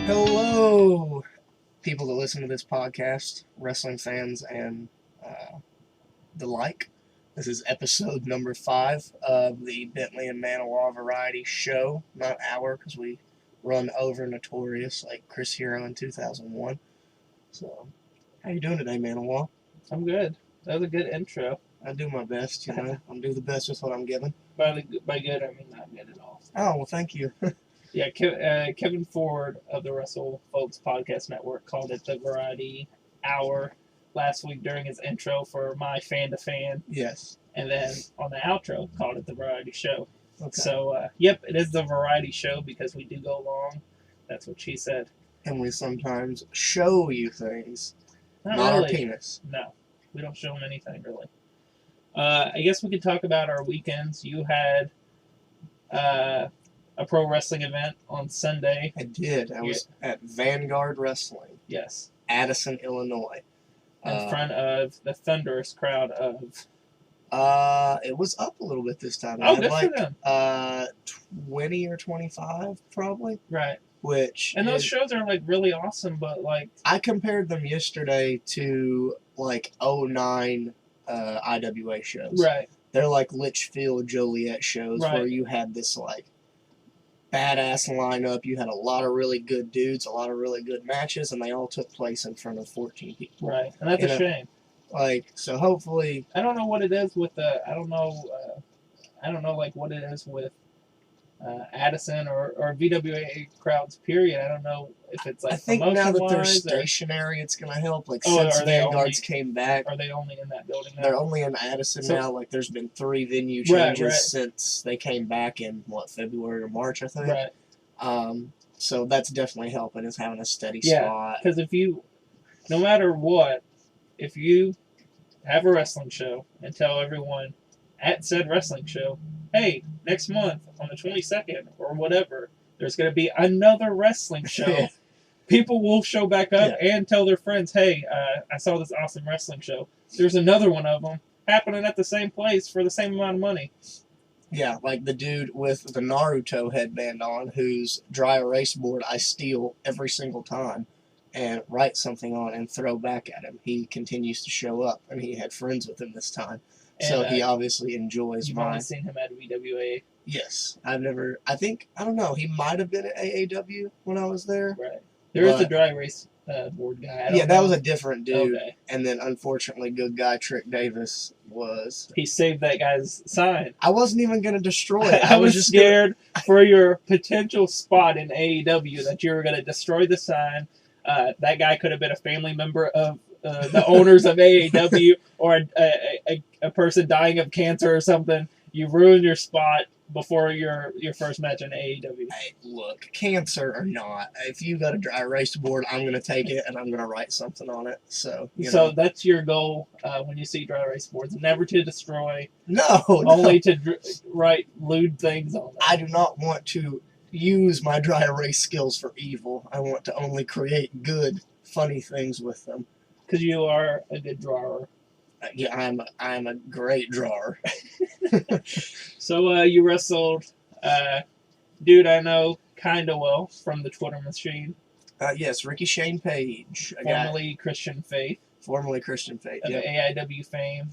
Hello, people that listen to this podcast, wrestling fans and the like. This is episode number 5 of the Bentley and Maniwa Variety Show. Not hour, because we run over notorious like Chris Hero in 2001. So, how you doing today, Maniwa? I'm good. That was a good intro. I do my best, you know. I'm doing the best with what I'm given. By good, I mean not good at all. Oh, well, thank you. Yeah, Kevin Ford of the Wrestle Folks Podcast Network called it the Variety Hour last week during his intro for my fan to fan. Yes. And then on the outro, called it the Variety Show. Okay. So, yep, it is the Variety Show because we do go long. That's what she said. And we sometimes show you things. Not really. our penis. No, we don't show them anything, really. I guess we could talk about our weekends. You had a pro wrestling event on Sunday. I did. I was at Vanguard Wrestling. Yes. Addison, Illinois. In front of the thunderous crowd of... It was up a little bit this time. Oh, good for them. 20 or 25, probably. Right. And those shows are, like, really awesome, but, like... I compared them yesterday to, like, 09 IWA shows. Right. They're like Litchfield, Joliet shows where you had this, like, badass lineup. You had a lot of really good dudes, a lot of really good matches, and they all took place in front of 14 people. Right, and that's a shame. Like, so hopefully... I don't know what it is with the... I don't know, like, what it is with Addison or VWA crowds, period. I don't know if it's, like, I think now that they're promotion-wise stationary, it's going to help. Like, since Vanguards came back... Are they only in that building now? They're only in Addison now. Like, there's been 3 venue changes since they came back in, February or March, I think? Right. So that's definitely helping, is having a steady spot. Because if you... No matter what, if you have a wrestling show and tell everyone at said wrestling show, hey, next month on the 22nd or whatever, there's going to be another wrestling show. People will show back up and tell their friends, hey, I saw this awesome wrestling show. There's another one of them happening at the same place for the same amount of money. Yeah, like the dude with the Naruto headband on, whose dry erase board I steal every single time and write something on and throw back at him. He continues to show up, and he had friends with him this time. And, so he obviously enjoys You've only seen him at VWA. Yes. I don't know, he might have been at AAW when I was there. Right. There is a dry erase board guy. That was a different dude. Okay. And then, unfortunately, good guy Trick Davis was... He saved that guy's sign. I wasn't even going to destroy it. I was just scared for your potential spot in AEW that you were going to destroy the sign. That guy could have been a family member of the owners of AEW or a person dying of cancer or something. You ruined your spot before your first match in AEW. Hey, look, cancer or not, if you got a dry erase board, I'm going to take it and I'm going to write something on it. So that's your goal when you see dry erase boards. Never to destroy. Only to write lewd things on them. I do not want to use my dry erase skills for evil. I want to only create good, funny things with them. Because you are a good drawer. Yeah, I'm a great drawer. So you wrestled, dude I know kind of well from the Twitter machine. Yes, Ricky Shane Page. Formerly Christian Faith. Formerly Christian Faith, of AIW fame.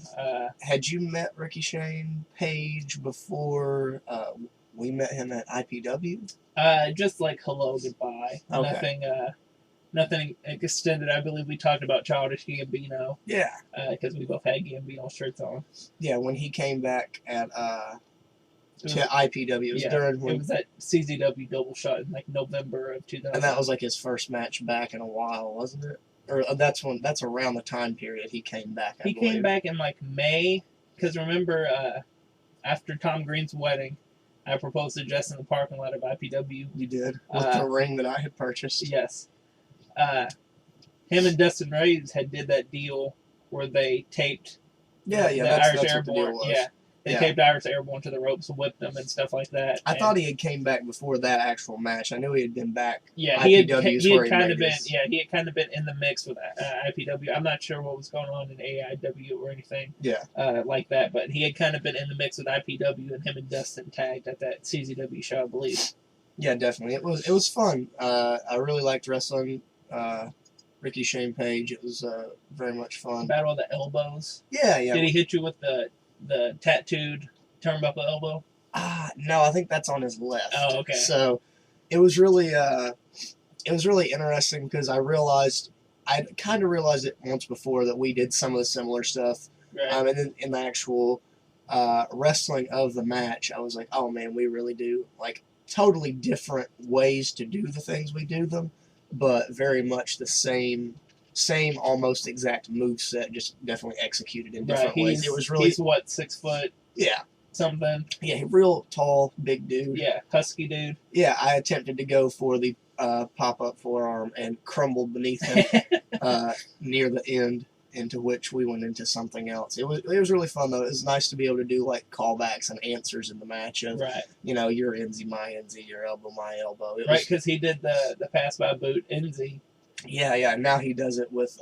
Had you met Ricky Shane Page before we met him at IPW? Just like hello, goodbye. Okay. Nothing extended. I believe we talked about Childish Gambino. Yeah. Because we both had Gambino shirts on. Yeah, when he came back at to IPW, it was it was that CZW double shot in like November of 2000. And that was like his first match back in a while, wasn't it? Or that's around the time period he came back. I believe. Came back in like May, because remember after Tom Green's wedding, I proposed to Jess in the parking lot of IPW. You did with the ring that I had purchased. Yes. Him and Dustin Rhodes had did that deal where they taped the Irish that's Airborne. What the deal was. Yeah. They taped Irish Airborne to the ropes and whipped them and stuff like that. I thought he had came back before that actual match. I knew he had been back. Yeah, he had kind of been in the mix with IPW. I'm not sure what was going on in AIW or anything. Yeah. Like that, but he had kind of been in the mix with IPW, and him and Dustin tagged at that CZW show, I believe. Yeah, definitely. It was fun. I really liked wrestling. Ricky Shane Page. It was very much fun. Battle of the elbows. Yeah, yeah. Did he hit you with the tattooed turnbuckle elbow? No, I think that's on his left. Oh, okay. So it was really interesting because I kind of realized it once before that we did some of the similar stuff. Right. And then in the actual wrestling of the match, I was like, oh man, we really do like totally different ways to do the things we do them, but very much the same almost exact move set, just definitely executed in different ways. It was really he's what, 6 foot? Yeah. Something. Yeah, real tall, big dude. Yeah, husky dude. Yeah, I attempted to go for the pop-up forearm and crumbled beneath him near the end, into which we went into something else. It was really fun, though. It was nice to be able to do, like, callbacks and answers in the match of, right. You know, your NZ, my NZ, your elbow, my elbow. Right, because he did the pass-by boot NZ. Yeah, now he does it with,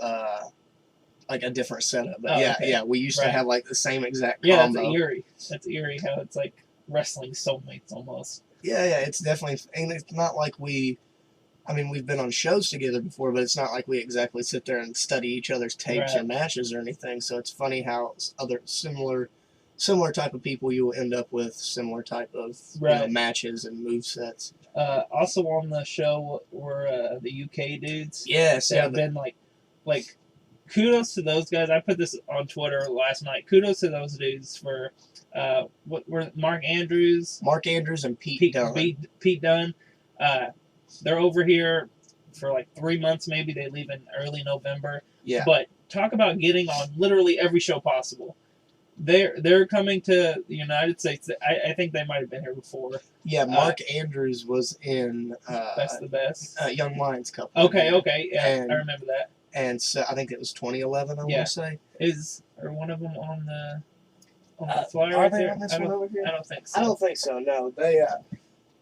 like, a different setup. But yeah, we used to have, like, the same exact combo. Yeah, that's eerie how it's, like, wrestling soulmates almost. Yeah, it's definitely, and it's not like we've been on shows together before, but it's not like we exactly sit there and study each other's tapes or matches or anything. So it's funny how other similar type of people you will end up with similar type of matches and movesets. Also on the show were the UK dudes. Yes, they have been like kudos to those guys. I put this on Twitter last night. Kudos to those dudes for what were Mark Andrews and Pete Dunne. Pete Dunne. They're over here for like 3 months, maybe. They leave in early November. Yeah. But talk about getting on literally every show possible. They're coming to the United States. I think they might have been here before. Yeah, Mark Andrews was in Best of the Best. Young Lions Cup. Okay. Yeah, I remember that. And so I think it was 2011. I want to say. Are one of them on the flyer? Are they on this one over here? I don't think so. I don't think so. No, they.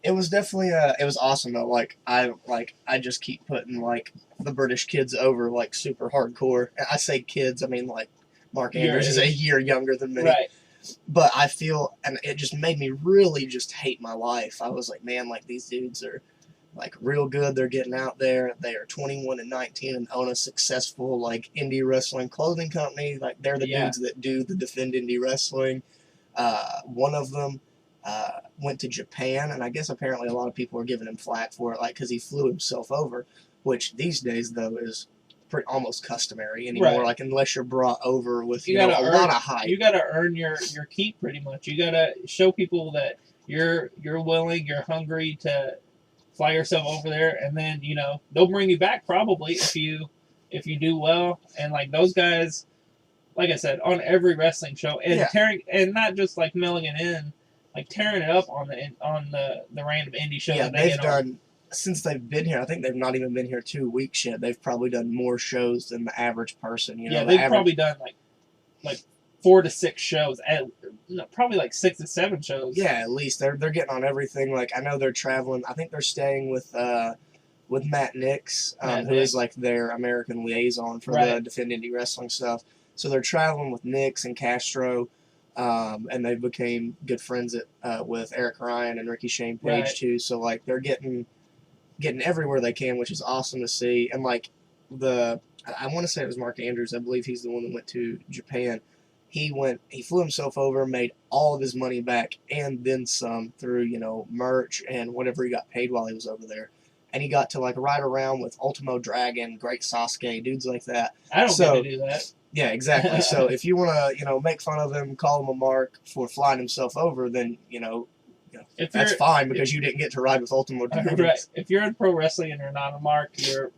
It was definitely it was awesome though. I just keep putting like the British kids over like super hardcore. I say kids, I mean like Mark Andrews is a year younger than me. Right. But I feel, and it just made me really just hate my life. I was like, man, like these dudes are like real good. They're getting out there. They are 21 and 19 and own a successful like indie wrestling clothing company. Like they're the dudes that do the Defend Indie Wrestling. One of them went to Japan, and I guess apparently a lot of people are giving him flack for it, like because he flew himself over, which these days though is almost customary anymore. Right. Like unless you're brought over with a lot of hype, you got to earn your keep pretty much. You got to show people that you're willing, you're hungry to fly yourself over there, and then they'll bring you back probably if you do well. And like those guys, like I said, on every wrestling show and tearing, and not just like mailing it in. Like tearing it up on the random indie show. Yeah, they've done since they've been here. I think they've not even been here 2 weeks yet. They've probably done more shows than the average person. Yeah, they've probably done like 4 to 6 shows, probably like 6 to 7 shows. Yeah, at least they're getting on everything. Like I know they're traveling. I think they're staying with Matt Nix, who is like their American liaison for the Defend Indie Wrestling stuff. So they're traveling with Nix and Castro. And they became good friends with Eric Ryan and Ricky Shane Page too. So like they're getting everywhere they can, which is awesome to see. And like I want to say it was Mark Andrews. I believe he's the one that went to Japan. He flew himself over, made all of his money back and then some through merch and whatever he got paid while he was over there. And he got to like ride around with Ultimo Dragon, Great Sasuke, dudes like that. I don't get to do that. Yeah, exactly. So if you want to, make fun of him, call him a mark for flying himself over, then that's fine because you didn't get to ride with Ultimo Dragon. Right. If you're in pro wrestling and you're not a mark, you're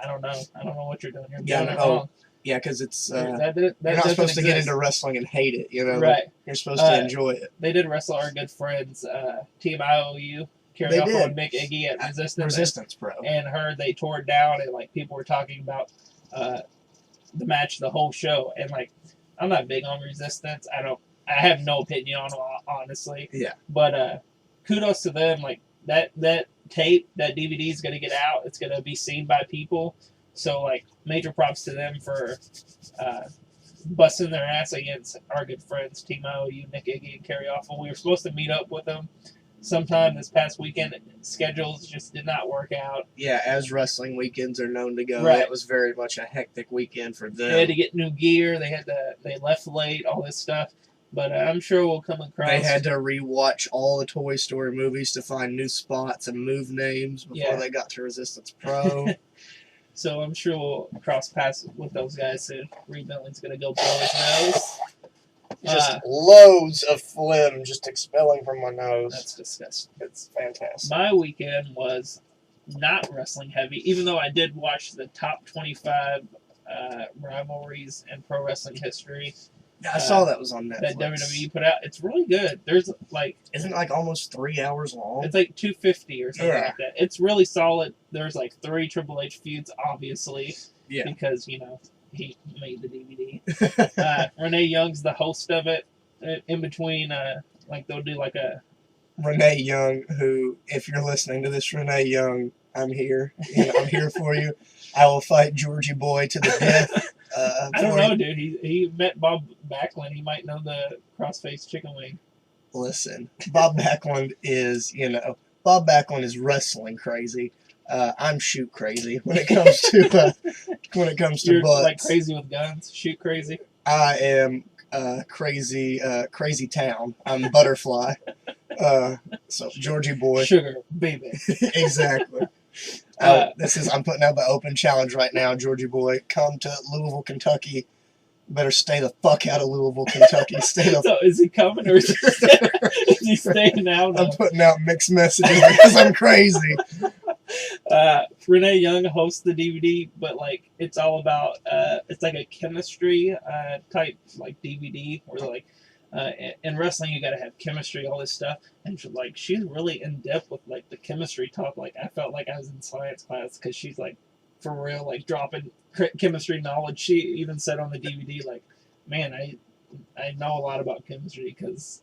I don't know what you're doing. You're doing it wrong. Yeah, because it's you're not supposed to get into wrestling and hate it. Right. You're supposed to enjoy it. They did wrestle our good friends, Team IOU. Carry off on Mick Iggy at Resistance Pro. And heard they tore it down, and like people were talking about the match the whole show, and like I'm not big on Resistance. I have no opinion on them, honestly. Yeah. But kudos to them. Like that tape, that DVD is gonna get out. It's gonna be seen by people. So like major props to them for busting their ass against our good friends Team IOU, Nick Iggy, and Carrie Awful. We were supposed to meet up with them. sometime this past weekend, schedules just did not work out. Yeah, as wrestling weekends are known to go, Right. it was very much a hectic weekend for them. They had to get new gear. They left late. All this stuff. But I'm sure we'll come across. They had to rewatch all the Toy Story movies to find new spots and move names before they got to Resistance Pro. So I'm sure we'll cross paths with those guys soon. Reed Bentley's going to go blow his nose. Just loads of phlegm just expelling from my nose. That's disgusting. It's fantastic. My weekend was not wrestling heavy, even though I did watch the top 25 rivalries in pro wrestling history. Yeah, I saw that was on Netflix. That WWE put out. It's really good. There's like... Isn't it like almost 3 hours long? It's like 250 or something like that. It's really solid. There's like 3 Triple H feuds, obviously. Yeah. Because, you know, he made the DVD. Renee Young's the host of it. In between, like they'll do like a... Renee Young, who, if you're listening to this, Renee Young, I'm here. You know, I'm here for you. I will fight Georgie Boy to the death. I don't know, dude. He met Bob Backlund. He might know the cross-faced chicken wing. Listen, Bob Backlund is, Bob Backlund is wrestling crazy. I'm shoot crazy when it comes to You're butts. like crazy with guns, shoot crazy. I am crazy town. I'm butterfly. So Georgie Boy, Sugar baby. exactly. I'm putting out the open challenge right now, Georgie Boy. Come to Louisville, Kentucky. Better stay the fuck out of Louisville, Kentucky. So is he coming or is he staying out? I'm putting out mixed messages because I'm crazy. Renee Young hosts the DVD, but like it's all about it's like a chemistry type like DVD where like in wrestling you gotta have chemistry, all this stuff, and she's really in depth with like the chemistry talk. Like I felt like I was in science class because she's like for real like dropping chemistry knowledge. She even said on the DVD like, man, I know a lot about chemistry because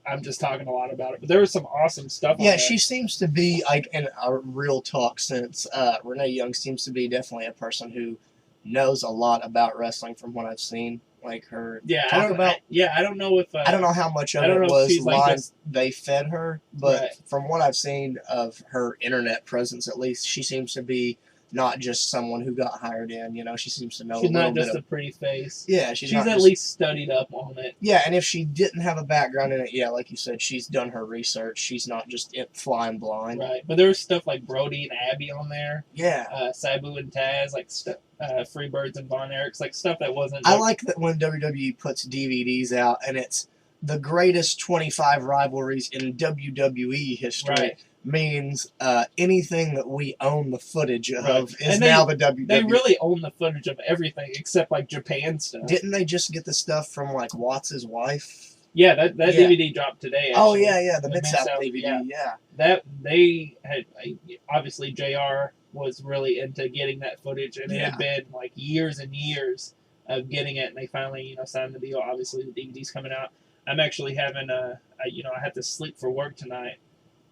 I'm just talking a lot about it. But there was some awesome stuff. Yeah, she seems to be like in a real talk sense. Renee Young seems to be definitely a person who knows a lot about wrestling from what I've seen. Like her I don't know if I don't know how much of it was lines they fed her, but from what I've seen of her internet presence, at least, she seems to be not just someone who got hired in. She seems to know. She's not just a pretty face. Yeah, she's at least studied up on it. Yeah, and if she didn't have a background in it, like you said, she's done her research. She's not just flying blind. Right, but there was stuff like Brody and Abby on there. Yeah. Sabu and Taz, like Freebirds and Von Erichs, like stuff that wasn't. I like that when WWE puts DVDs out and it's the greatest 25 rivalries in WWE history. Right. Means anything that we own the footage of is now the WWE. They really own the footage of everything except like Japan stuff. Didn't they just get the stuff from like Watts' wife? Yeah, that DVD dropped today. Actually. Oh yeah, the Mid-South DVD. Yeah, that they had obviously JR was really into getting that footage, and it had been like years and years of getting it, and they finally signed the deal. Obviously, the DVD's coming out. I'm actually having I have to sleep for work tonight.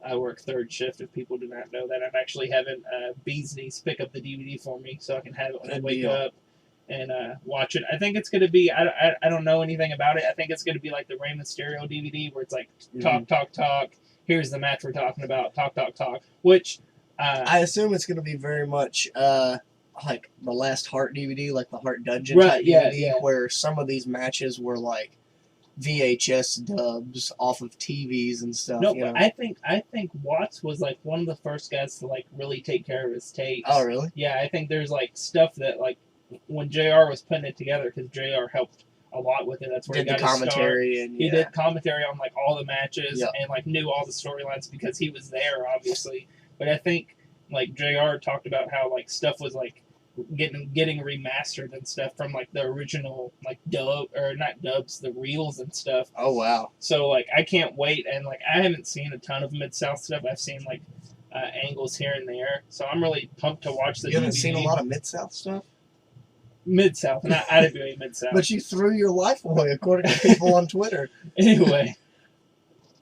I work third shift, if people do not know that. I'm actually having Bee's niece pick up the DVD for me so I can have it when I wake up and watch it. I think it's going to be, I don't know anything about it. I think it's going to be like the Rey Mysterio DVD where it's like talk. Here's the match we're talking about. Talk. Which... I assume it's going to be very much like the Last Heart DVD, like the Heart Dungeon type DVD, where some of these matches were like VHS dubs off of TVs and stuff. No, but I think Watts was like one of the first guys to like really take care of his tapes. Oh, really? Yeah, I think there's like stuff that like when JR was putting it together, because JR helped a lot with it. That's where he got his commentary and he did commentary on like all the matches and like knew all the storylines because he was there, obviously. But I think like JR talked about how like stuff was like getting remastered and stuff from like the original like not dubs, the reels and stuff. Oh wow. So like I can't wait, and like I haven't seen a ton of Mid-South stuff. I've seen like angles here and there. So I'm really pumped to watch the You haven't DVD. seen a lot of Mid-South stuff? Mid-South, not IWA Mid-South. But you threw your life away according to people on Twitter. Anyway,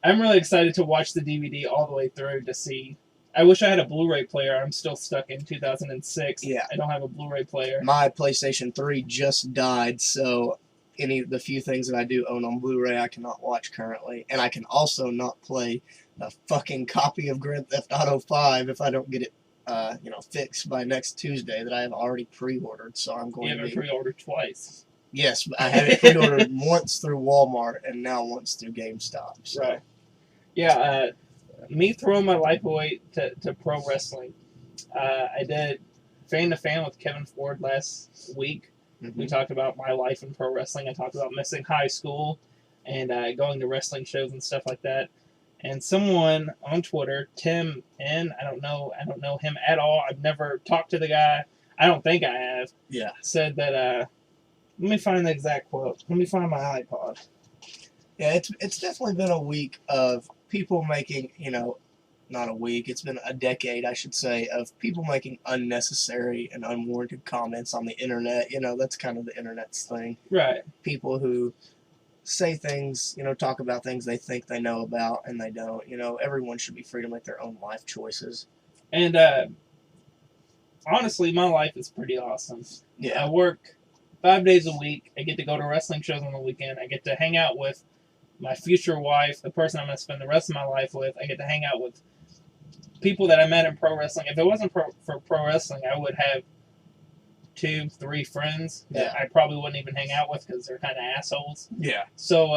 I'm really excited to watch the DVD all the way through to see. I wish I had a Blu-ray player. I'm still stuck in 2006. Yeah. I don't have a Blu-ray player. My PlayStation 3 just died, so the few things that I do own on Blu-ray I cannot watch currently. And I can also not play a fucking copy of Grand Theft Auto 5 if I don't get it, fixed by next Tuesday that I have already pre-ordered. So I'm going You haven't pre-ordered twice. Yes, I have it pre-ordered once through Walmart and now once through GameStop. So. Right. Yeah, me throwing my life away to pro wrestling. I did Fan to Fan with Kevin Ford last week. Mm-hmm. We talked about my life in pro wrestling. I talked about missing high school and going to wrestling shows and stuff like that. And someone on Twitter, Tim N, I don't know him at all. I've never talked to the guy. I don't think I have. Yeah. Said that. Let me find the exact quote. Let me find my iPod. Yeah, it's definitely been a week of people making, not a week, it's been a decade, I should say, of people making unnecessary and unwarranted comments on the internet. That's kind of the internet's thing. Right. People who say things, talk about things they think they know about and they don't. Everyone should be free to make their own life choices. And honestly, my life is pretty awesome. Yeah. I work 5 days a week. I get to go to wrestling shows on the weekend. I get to hang out with my future wife, the person I'm going to spend the rest of my life with. I get to hang out with people that I met in pro wrestling. If it wasn't for pro wrestling, I would have 2-3 friends that I probably wouldn't even hang out with because they're kind of assholes. Yeah. So,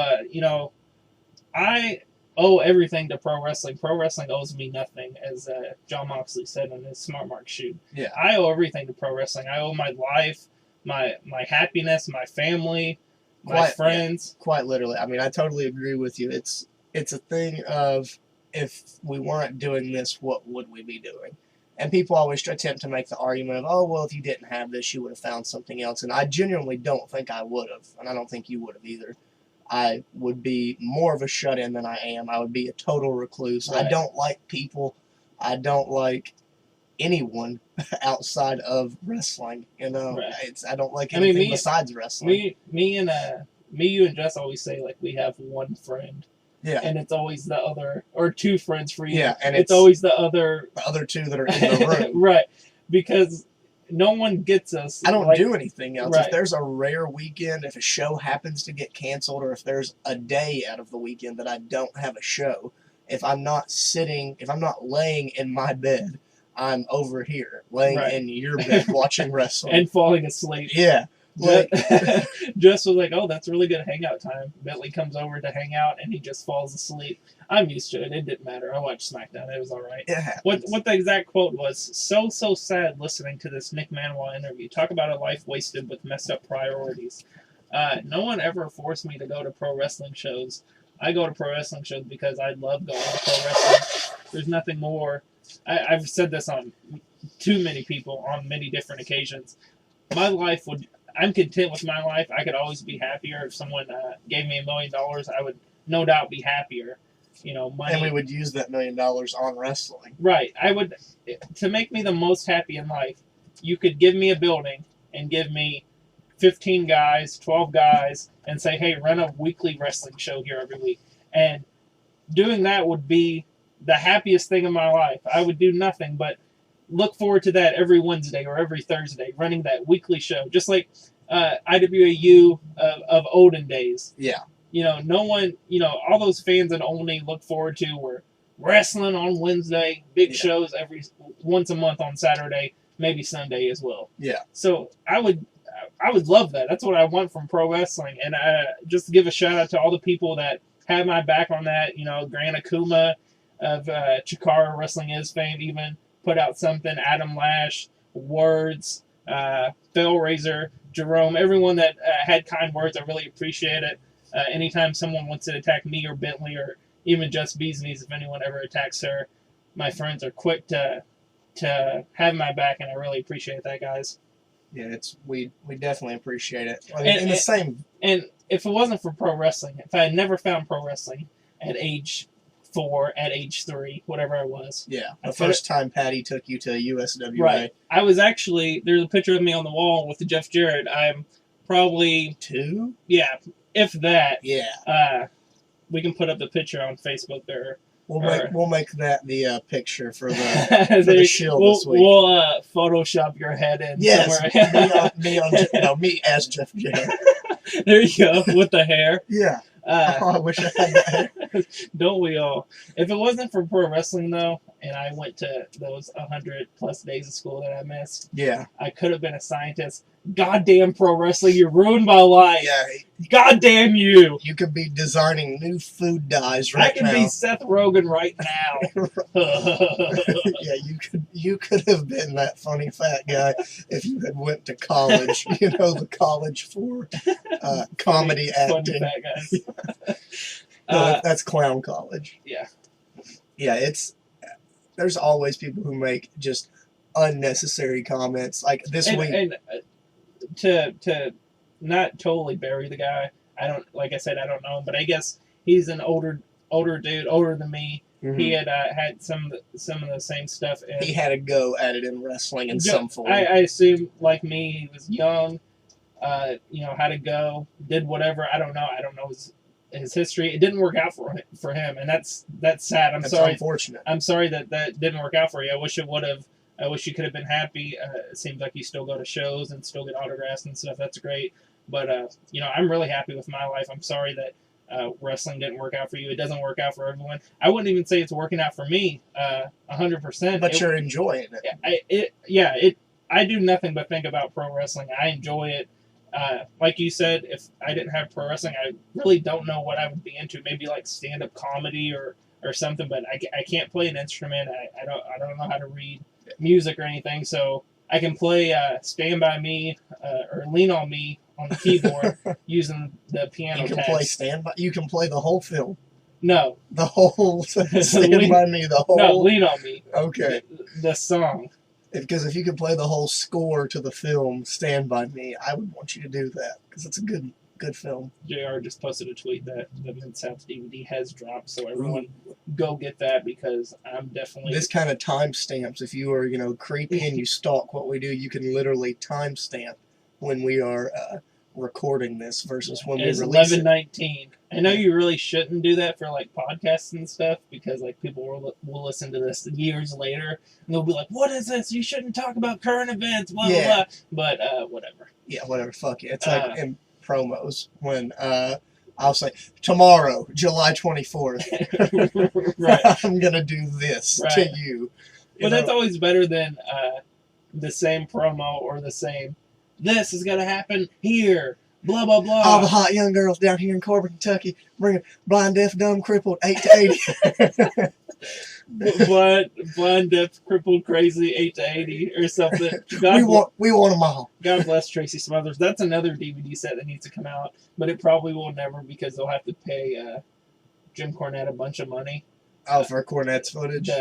I owe everything to pro wrestling. Pro wrestling owes me nothing, as John Moxley said in his Smart Mark shoot. Yeah. I owe everything to pro wrestling. I owe my life, my happiness, my family, my friends. Yeah, quite literally. I mean, I totally agree with you. It's a thing of, if we weren't doing this, what would we be doing? And people always attempt to make the argument of, oh, well, if you didn't have this, you would have found something else. And I genuinely don't think I would have. And I don't think you would have either. I would be more of a shut-in than I am. I would be a total recluse. Right. I don't like people. I don't like anyone outside of wrestling. Right. I don't like anything besides wrestling. Me, you, and Jess always say, like, we have one friend. Yeah. And it's always the other, or 2 friends for you. Yeah, and it's always the other 2 that are in the room. Right. Because no one gets us. I don't do anything else. Right. If there's a rare weekend, if a show happens to get canceled, or if there's a day out of the weekend that I don't have a show, if I'm not laying in my bed, I'm over here, laying in your bed watching wrestling. And falling asleep. Yeah. Jess was like, oh, that's really good hangout time. Bentley comes over to hang out, and he just falls asleep. I'm used to it. It didn't matter. I watched SmackDown. It was all right. It happens. What the exact quote was, so sad listening to this Nick Maniwa interview. Talk about a life wasted with messed up priorities. No one ever forced me to go to pro wrestling shows. I go to pro wrestling shows because I love going to pro wrestling. There's nothing more. I've said this on too many people on many different occasions. I'm content with my life. I could always be happier. If someone gave me $1 million, I would no doubt be happier. Money. And we would use that $1 million on wrestling. Right. To make me the most happy in life, you could give me a building and give me 15 guys, 12 guys, and say, hey, run a weekly wrestling show here every week. And doing that would be the happiest thing in my life. I would do nothing but look forward to that every Wednesday or every Thursday, running that weekly show, just like IWAU of olden days. Yeah. No one, all those fans that only look forward to were wrestling on Wednesday, big shows once a month on Saturday, maybe Sunday as well. Yeah. So I would love that. That's what I want from pro wrestling. And just to give a shout out to all the people that have my back on that. Grant Akuma of Chikara Wrestling Is fame even put out something. Adam Lash, Words, Fellraiser, Jerome, everyone that had kind words, I really appreciate it. Anytime someone wants to attack me or Bentley or even just Bees Knees, if anyone ever attacks her, my friends are quick to have my back, and I really appreciate that, guys. Yeah, we definitely appreciate it. And if it wasn't for pro wrestling, if I had never found pro wrestling at age 4, at age 3, whatever I was. Yeah, the first time Patty took you to USWA. Right. I was actually, there's a picture of me on the wall with the Jeff Jarrett. I'm probably 2? Yeah, if that. Yeah. We can put up the picture on Facebook there. We'll make that the picture for the shield this week. We'll Photoshop your head in somewhere. me as Jeff Jarrett. There you go, with the hair. Yeah. I wish I had that hair. Don't we all? If it wasn't for pro wrestling, though, and I went to those 100+ days of school that I missed, Yeah. I could have been a scientist. Goddamn pro wrestling, you ruined my life. Yeah. Goddamn you. You could be designing new food dyes right I now. can be Seth Rogen right now. Yeah, you could have been that funny fat guy if you had went to college. You know, the college for comedy acting. Funny fat guys. No, that's clown college. Yeah. Yeah, there's always people who make just unnecessary comments. Like this week. And to not totally bury the guy, like I said, I don't know him, but I guess he's an older dude, older than me. Mm-hmm. He had some of the same stuff. And he had a go at it in wrestling in some form. I assume, like me, he was young, had to go, did whatever. I don't know his history. It didn't work out for him, and that's sad. That's sorry. Unfortunate. I'm sorry that didn't work out for you. I wish it would have. I wish you could have been happy. It seems like you still go to shows and still get autographs and stuff. That's great. But, I'm really happy with my life. I'm sorry that wrestling didn't work out for you. It doesn't work out for everyone. I wouldn't even say it's working out for me 100%. But you're enjoying it. I do nothing but think about pro wrestling. I enjoy it. Like you said, if I didn't have pro wrestling, I really don't know what I would be into. Maybe like stand-up comedy or something. But I can't play an instrument. I don't know how to read music or anything, so I can play Stand By Me or Lean On Me on the keyboard using the piano You can tabs. play Stand By. You can play the whole film. No. The whole Stand By Me. The whole. No, Lean On Me. Okay. The song. Because if you could play the whole score to the film Stand By Me, I would want you to do that because it's a good film. JR just posted a tweet that the Mid-South DVD has dropped, so everyone go get that because I'm definitely... This kind of timestamps. If you are, creepy and you stalk what we do, you can literally timestamp when we are recording this versus when we release it. 11:19. I know you really shouldn't do that for like podcasts and stuff because like people will listen to this years later and they'll be like, "What is this? You shouldn't talk about current events." Blah blah blah. But whatever. Yeah, whatever. Fuck it. It's like in promos when I'll say tomorrow, July 24th. Right. I'm gonna do this to you. But that's always better than the same promo or the same. This is gonna happen here. Blah blah blah. All the hot young girls down here in Corbin, Kentucky, bringing blind, deaf, dumb, crippled, 8 to 80. blind, deaf, crippled, crazy, 8 to 80 or something. We want them all. God bless Tracy Smothers. That's another DVD set that needs to come out, but it probably will never because they'll have to pay Jim Cornette a bunch of money. Oh, for Cornette's footage.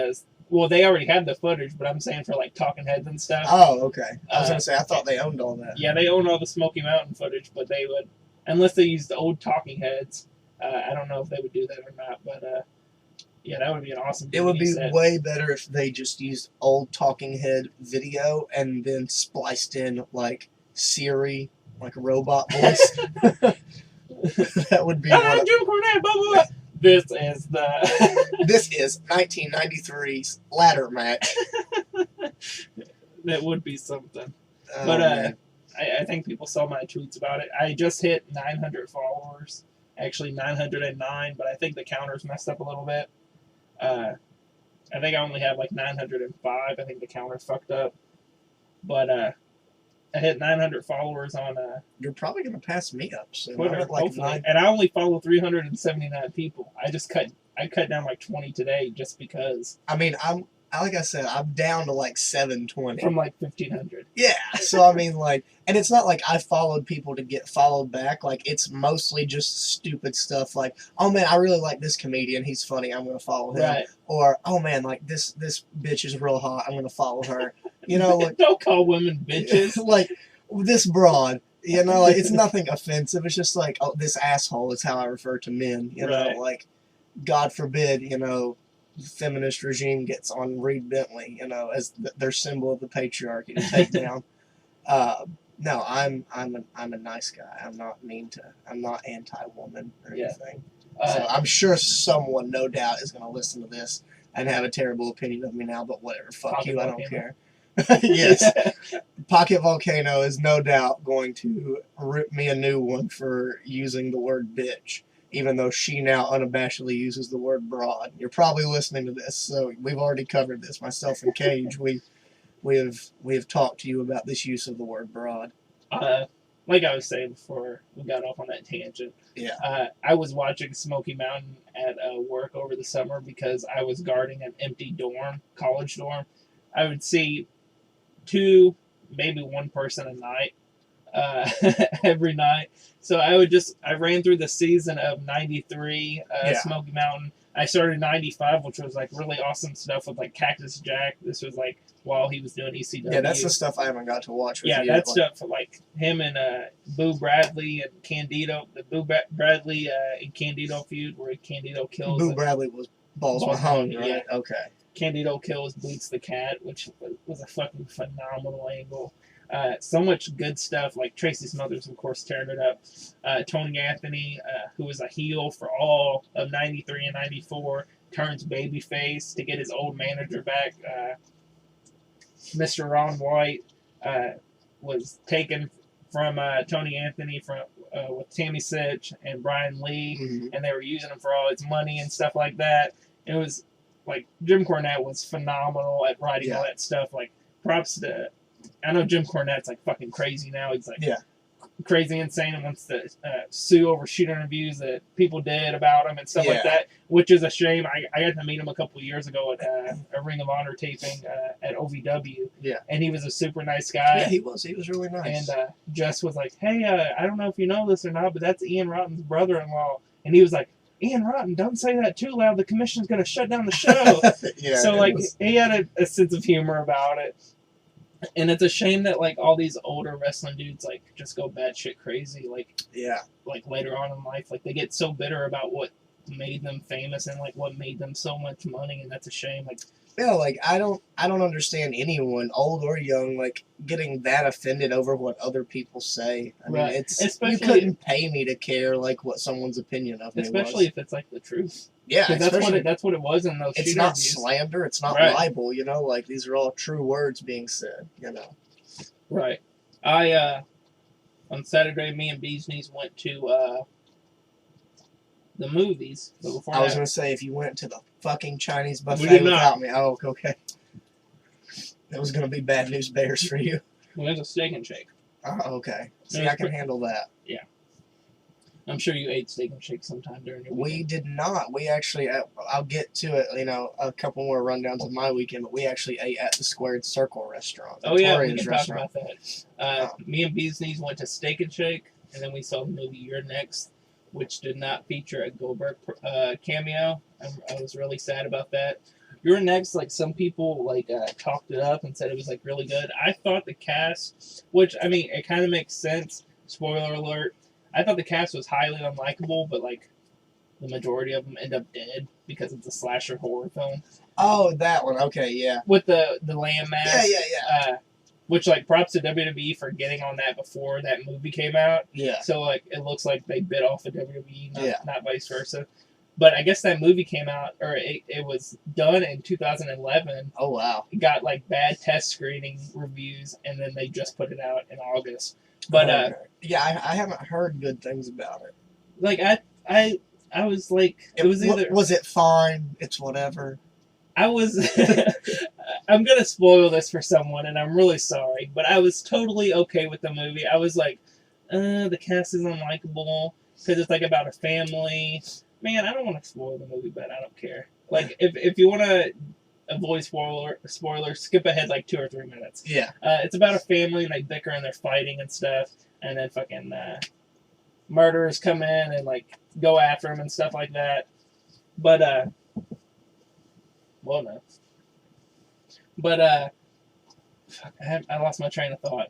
Well, they already had the footage, but I'm saying for like Talking Heads and stuff. Oh, okay. I was gonna say I thought they owned all that. Yeah, they own all the Smoky Mountain footage, but they would, unless they used the old Talking Heads. I don't know if they would do that or not, but yeah, that would be an awesome DVD It would be set. way better if they just used old Talking Head video and then spliced in like Siri, like a robot voice. That would be. Jim Cornette, blah blah blah. This is 1993's ladder match. That would be something. Oh, But man. I think people saw my tweets about it. I just hit 900 followers. Actually 909, but I think the counter's messed up a little bit. I think I only have like 905. I think the counter fucked up. But I hit 900 followers on You're probably gonna pass me up soon. Twitter, I'm at like hopefully. 9. And I only follow 379 people. I cut down like 20 today just because. I mean, like I said, I'm down to like 720 from like 1,500. Yeah, so I mean, like, and it's not like I followed people to get followed back. Like, it's mostly just stupid stuff. Like, oh man, I really like this comedian. He's funny. I'm gonna follow him. Right. Or oh man, like this bitch is real hot. I'm gonna follow her. You know, like, don't call women bitches. Like this broad. You know, like it's nothing offensive. It's just like, oh, this asshole is how I refer to men. You know, Right. like, God forbid, you know, the feminist regime gets on Reed Bentley, you know, as their symbol of the patriarchy to take down. No, I'm a nice guy. I'm not I'm not anti-woman or anything. So I'm sure someone, no doubt, is going to listen to this and have a terrible opinion of me now. But whatever, fuck Pocket you, Volcano. I don't care. Yes, Pocket Volcano is no doubt going to rip me a new one for using the word bitch. even though she now unabashedly uses the word broad. You're probably listening to this, so we've already covered this. Myself and Cage, we have talked to you about this use of the word broad. Like I was saying before we got off on that tangent. Yeah. I was watching Smoky Mountain at work over the summer because I was guarding an empty dorm, college dorm. I would see 2, maybe 1 person a night, every night. So I ran through the season of 93, Smoky Mountain. I started 95, which was like really awesome stuff with like Cactus Jack. This was like while he was doing ECW. Yeah, that's the stuff I haven't got to watch with you. Yeah, that stuff like him and Boo Bradley and Candido, the Boo Bradley and Candido feud where Candido kills. Boo Bradley was Balls Mahoney, right? Yeah. Okay. Candido kills Boots the Cat, which was a fucking phenomenal angle. So much good stuff, like Tracy Smothers, of course, tearing it up. Tony Anthony, who was a heel for all of 93 and 94, turns babyface to get his old manager back. Mr. Ron White was taken from Tony Anthony with Tammy Sitch and Brian Lee, and they were using him for all his money and stuff like that. It was like Jim Cornette was phenomenal at writing all that stuff. Like props to. I know Jim Cornette's like fucking crazy now. He's like crazy insane and wants to sue over shoot interviews that people did about him and stuff like that, which is a shame. I got to meet him a couple of years ago at a Ring of Honor taping at OVW. Yeah. And he was a super nice guy. Yeah, he was. He was really nice. And Jess was like, hey, I don't know if you know this or not, but that's Ian Rotten's brother-in-law. And he was like, Ian Rotten, don't say that too loud. The commission's going to shut down the show. So, like, he had a sense of humor about it. And it's a shame that like all these older wrestling dudes like just go batshit crazy like later on in life, like they get so bitter about what made them famous and like what made them so much money, and that's a shame. Like like I don't understand anyone, old or young, like getting that offended over what other people say. I mean, it's you couldn't pay me to care like what someone's opinion of me was. Especially if it's like the truth. Yeah, that's what it was in those. It's not slander. It's not libel. You know, like these are all true words being said. You know. Right. I on Saturday, me and Bee's Knees went to the movies. But before I was gonna say if you went to the fucking Chinese buffet without me, oh okay. That was gonna be bad news bears for you. Well, there's a Steak and Shake. Oh, okay. See, I can handle that. Yeah. I'm sure you ate Steak and Shake sometime during your weekend. We did not. We actually, I'll get to it, you know, a couple more rundowns of my weekend, but we actually ate at the Squared Circle restaurant. Oh, yeah, we can talk about that. Me and Bee's Knees went to Steak and Shake, and then we saw the movie You're Next, which did not feature a Goldberg cameo. I was really sad about that. You're Next, like, some people, like, talked it up and said it was, like, really good. I thought the cast, which, I mean, it kind of makes sense. Spoiler alert. I thought the cast was highly unlikable, but, like, the majority of them end up dead because it's a slasher horror film. Oh, that one. Okay, yeah. With the lamb mask. Yeah. Which, like, props to WWE for getting on that before that movie came out. Yeah. So, like, it looks like they bit off of WWE, not vice versa. But I guess that movie came out, or it was done in 2011. Oh, wow. It got, like, bad test screening reviews, and then they just put it out in August. But, yeah, I haven't heard good things about it. Like, I was like, it was either... Was it fine? It's whatever. I was... I'm going to spoil this for someone, and I'm really sorry, but I was totally okay with the movie. I was like, the cast is unlikable, because it's, like, about a family. Man, I don't want to spoil the movie, but I don't care. Like, if you want to avoid spoilers, skip ahead, like, 2 or 3 minutes. Yeah. It's about a family, and they bicker, and they're fighting and stuff, and then fucking murderers come in and, like, go after them and stuff like that. But, well, no. But, fuck, I lost my train of thought.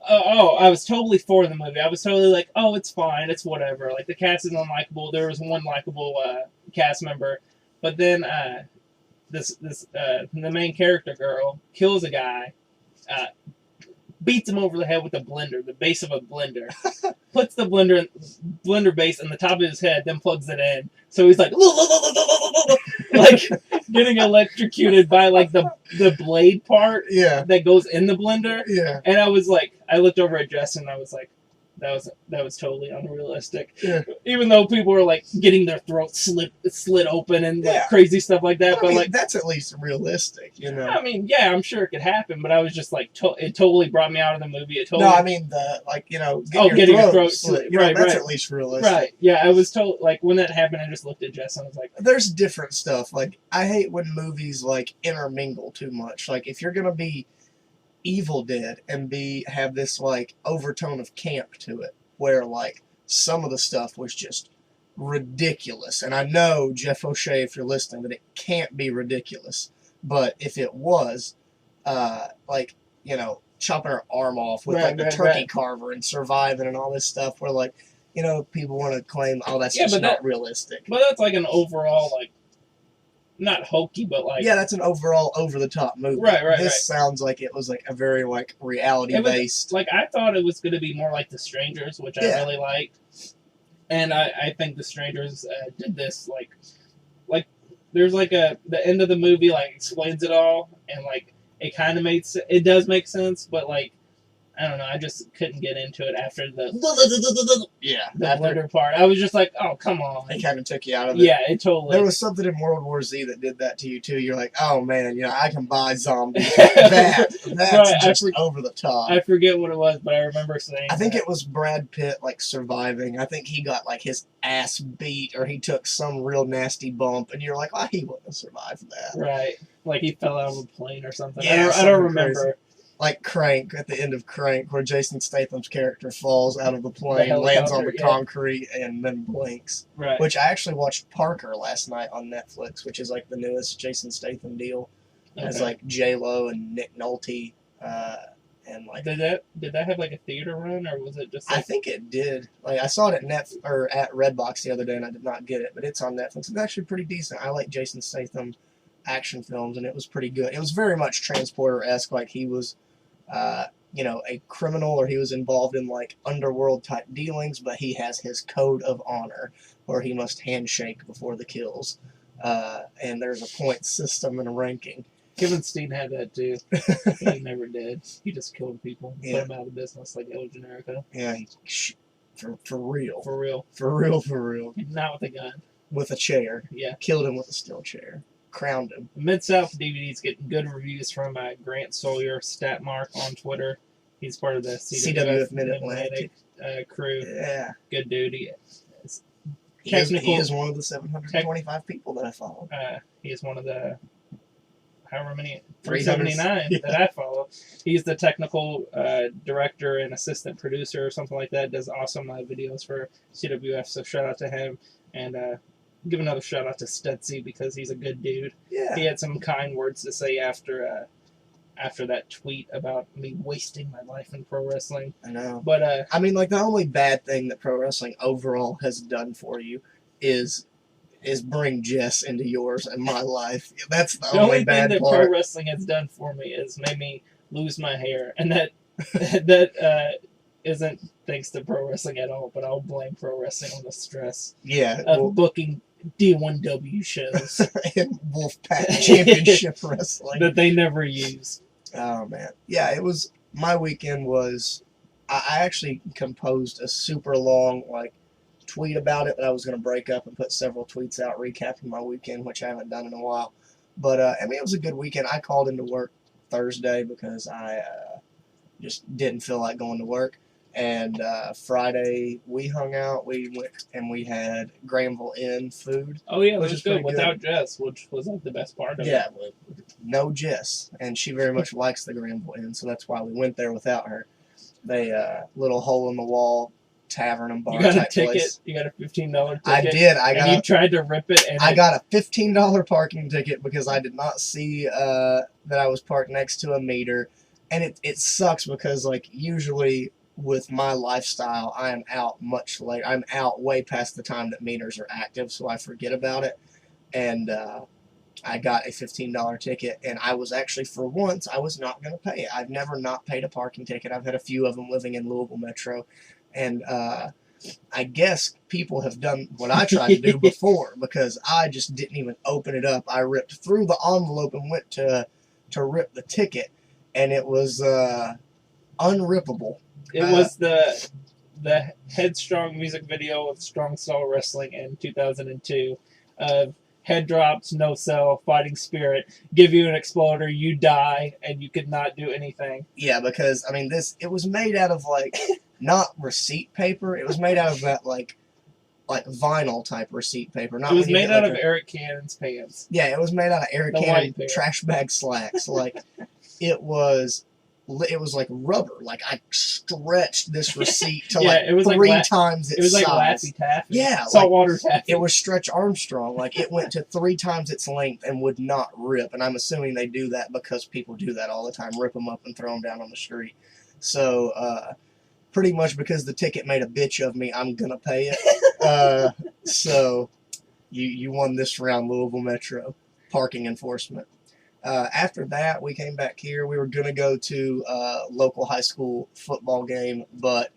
I was totally for the movie. I was totally like, oh, it's fine, it's whatever. Like, the cast is unlikable. There was one likable cast member. But then, the main character girl kills a guy, beats him over the head with a blender, the base of a blender, puts the blender base on the top of his head, then plugs it in. So he's like, like getting electrocuted by like the blade part that goes in the blender. Yeah. And I was like, I looked over at Justin and I was like, that was totally unrealistic. Yeah. Even though people were like getting their throats slit open and like crazy stuff like that, but like that's at least realistic, you know. I mean, yeah, I'm sure it could happen, but I was just like, it totally brought me out of the movie. It totally. No, I mean getting your throat slit. Right, that's right. at least realistic. Right. Yeah, I was told like when that happened, I just looked at Jess and I was like, there's different stuff. Like I hate when movies like intermingle too much. Like if you're gonna be Evil Dead and have this like overtone of camp to it, where like some of the stuff was just ridiculous. And I know, Jeff O'Shea, if you're listening, that it can't be ridiculous. But if it was, like, you know, chopping her arm off with like the turkey carver and surviving and all this stuff, where like, you know, people want to claim, oh, that's just not realistic. But that's like an overall, like, not hokey, but like... Yeah, that's an overall over-the-top movie. Right. This sounds like it was like a very like reality-based... Like, I thought it was going to be more like The Strangers, which I really liked. And I think The Strangers did this, like, there's like the end of the movie, like, explains it all, and like, it kind of it does make sense, but like, I don't know, I just couldn't get into it after the blender part. I was just like, oh, come on. It kind of took you out of it. Yeah, it totally... There was something in World War Z that did that to you, too. You're like, oh, man, you know, I can buy zombies. That's just over the top. I forget what it was, but I remember saying I think it was Brad Pitt, like, surviving. I think he got, like, his ass beat, or he took some real nasty bump, and you're like, well, he wouldn't have survived that. Right. Like, he fell out of a plane or something. Yeah, I don't remember. Crazy. Like Crank, at the end of Crank, where Jason Statham's character falls out of the plane, lands on the concrete, and then blinks. Right. Which I actually watched Parker last night on Netflix, which is like the newest Jason Statham deal. Okay. It's like J-Lo and Nick Nolte, and like. Did that have like a theater run, or was it just? Like... I think it did. Like I saw it at at Redbox the other day, and I did not get it, but it's on Netflix. It's actually pretty decent. I like Jason Statham action films, and it was pretty good. It was very much Transporter-esque, like he was. You know, a criminal, or he was involved in like underworld type dealings, but he has his code of honor where he must handshake before the kills. And there's a point system and a ranking. Kevin Steen had that too. He never did. He just killed people, put them out of business like El Generico. Yeah, for real. For real. For real, for real. Not with a gun. With a chair. Yeah. Killed him with a steel chair. Crowned him. Mid-South DVD is getting good reviews from Grant Sawyer, Statmark on Twitter. He's part of the CWF Mid-Atlantic crew. Yeah. Good dude. He is one of the 725 people that I follow. He is one of the however many 379 that I follow. He's the technical director and assistant producer or something like that. Does awesome videos for CWF. So shout out to him, and give another shout out to Stutzy because he's a good dude. Yeah. He had some kind words to say after that tweet about me wasting my life in pro wrestling. I know. But I mean, like, the only bad thing that pro wrestling overall has done for you is bring Jess into yours and my life. That's the only bad thing that part. Pro wrestling has done for me is made me lose my hair, and that isn't thanks to pro wrestling at all. But I'll blame pro wrestling on the stress of booking D1W shows and Wolfpack Championship Wrestling that they never use. Oh man, yeah, it was. My weekend was. I actually composed a super long tweet about it that I was going to break up and put several tweets out recapping my weekend, which I haven't done in a while. But I mean, it was a good weekend. I called into work Thursday because I just didn't feel like going to work. And Friday we hung out. We went and we had Granville Inn food. Oh yeah, which was good without Jess, which was like the best part of it. Yeah, no Jess, and she very much likes the Granville Inn, so that's why we went there without her. They little hole in the wall tavern and bar. You got a ticket. Place. You got a $15 ticket. I did. You tried to rip it. And I got a $15 parking ticket because I did not see that I was parked next to a meter, and it sucks because usually with my lifestyle I am out much late. I'm out way past the time that meters are active, so I forget about it. And I got a $15 ticket, and I was actually, for once, I was not going to pay it. I've never not paid a parking ticket. I've had a few of them living in Louisville Metro. And I guess people have done what I tried to do before because I just didn't even open it up. I ripped through the envelope and went to rip the ticket, and it was unrippable. It was the Headstrong music video of Strong Style Wrestling in 2002 of head drops, no sell, fighting spirit, give you an exploder, you die, and you could not do anything. Yeah, because, I mean, it was made out of, like, not receipt paper. It was made out of that, like vinyl type receipt paper. Not It was when you made get, out like, of Eric Cannon's pants. Yeah, it was made out of Eric The Cannon white pair. trash bag slacks. Like, it was like rubber. Like, I stretched this receipt to Yeah, it was like three times its It was like size. Laffy Taffy. Yeah, Saltwater Taffy. It was Stretch Armstrong. Like, it went to 3 times its length and would not rip. And I'm assuming they do that because people do that all the time, rip them up and throw them down on the street. So, pretty much because the ticket made a bitch of me, I'm gonna pay it. So, you won this round, Louisville Metro parking enforcement. After that, we came back here. We were gonna go to local high school football game, but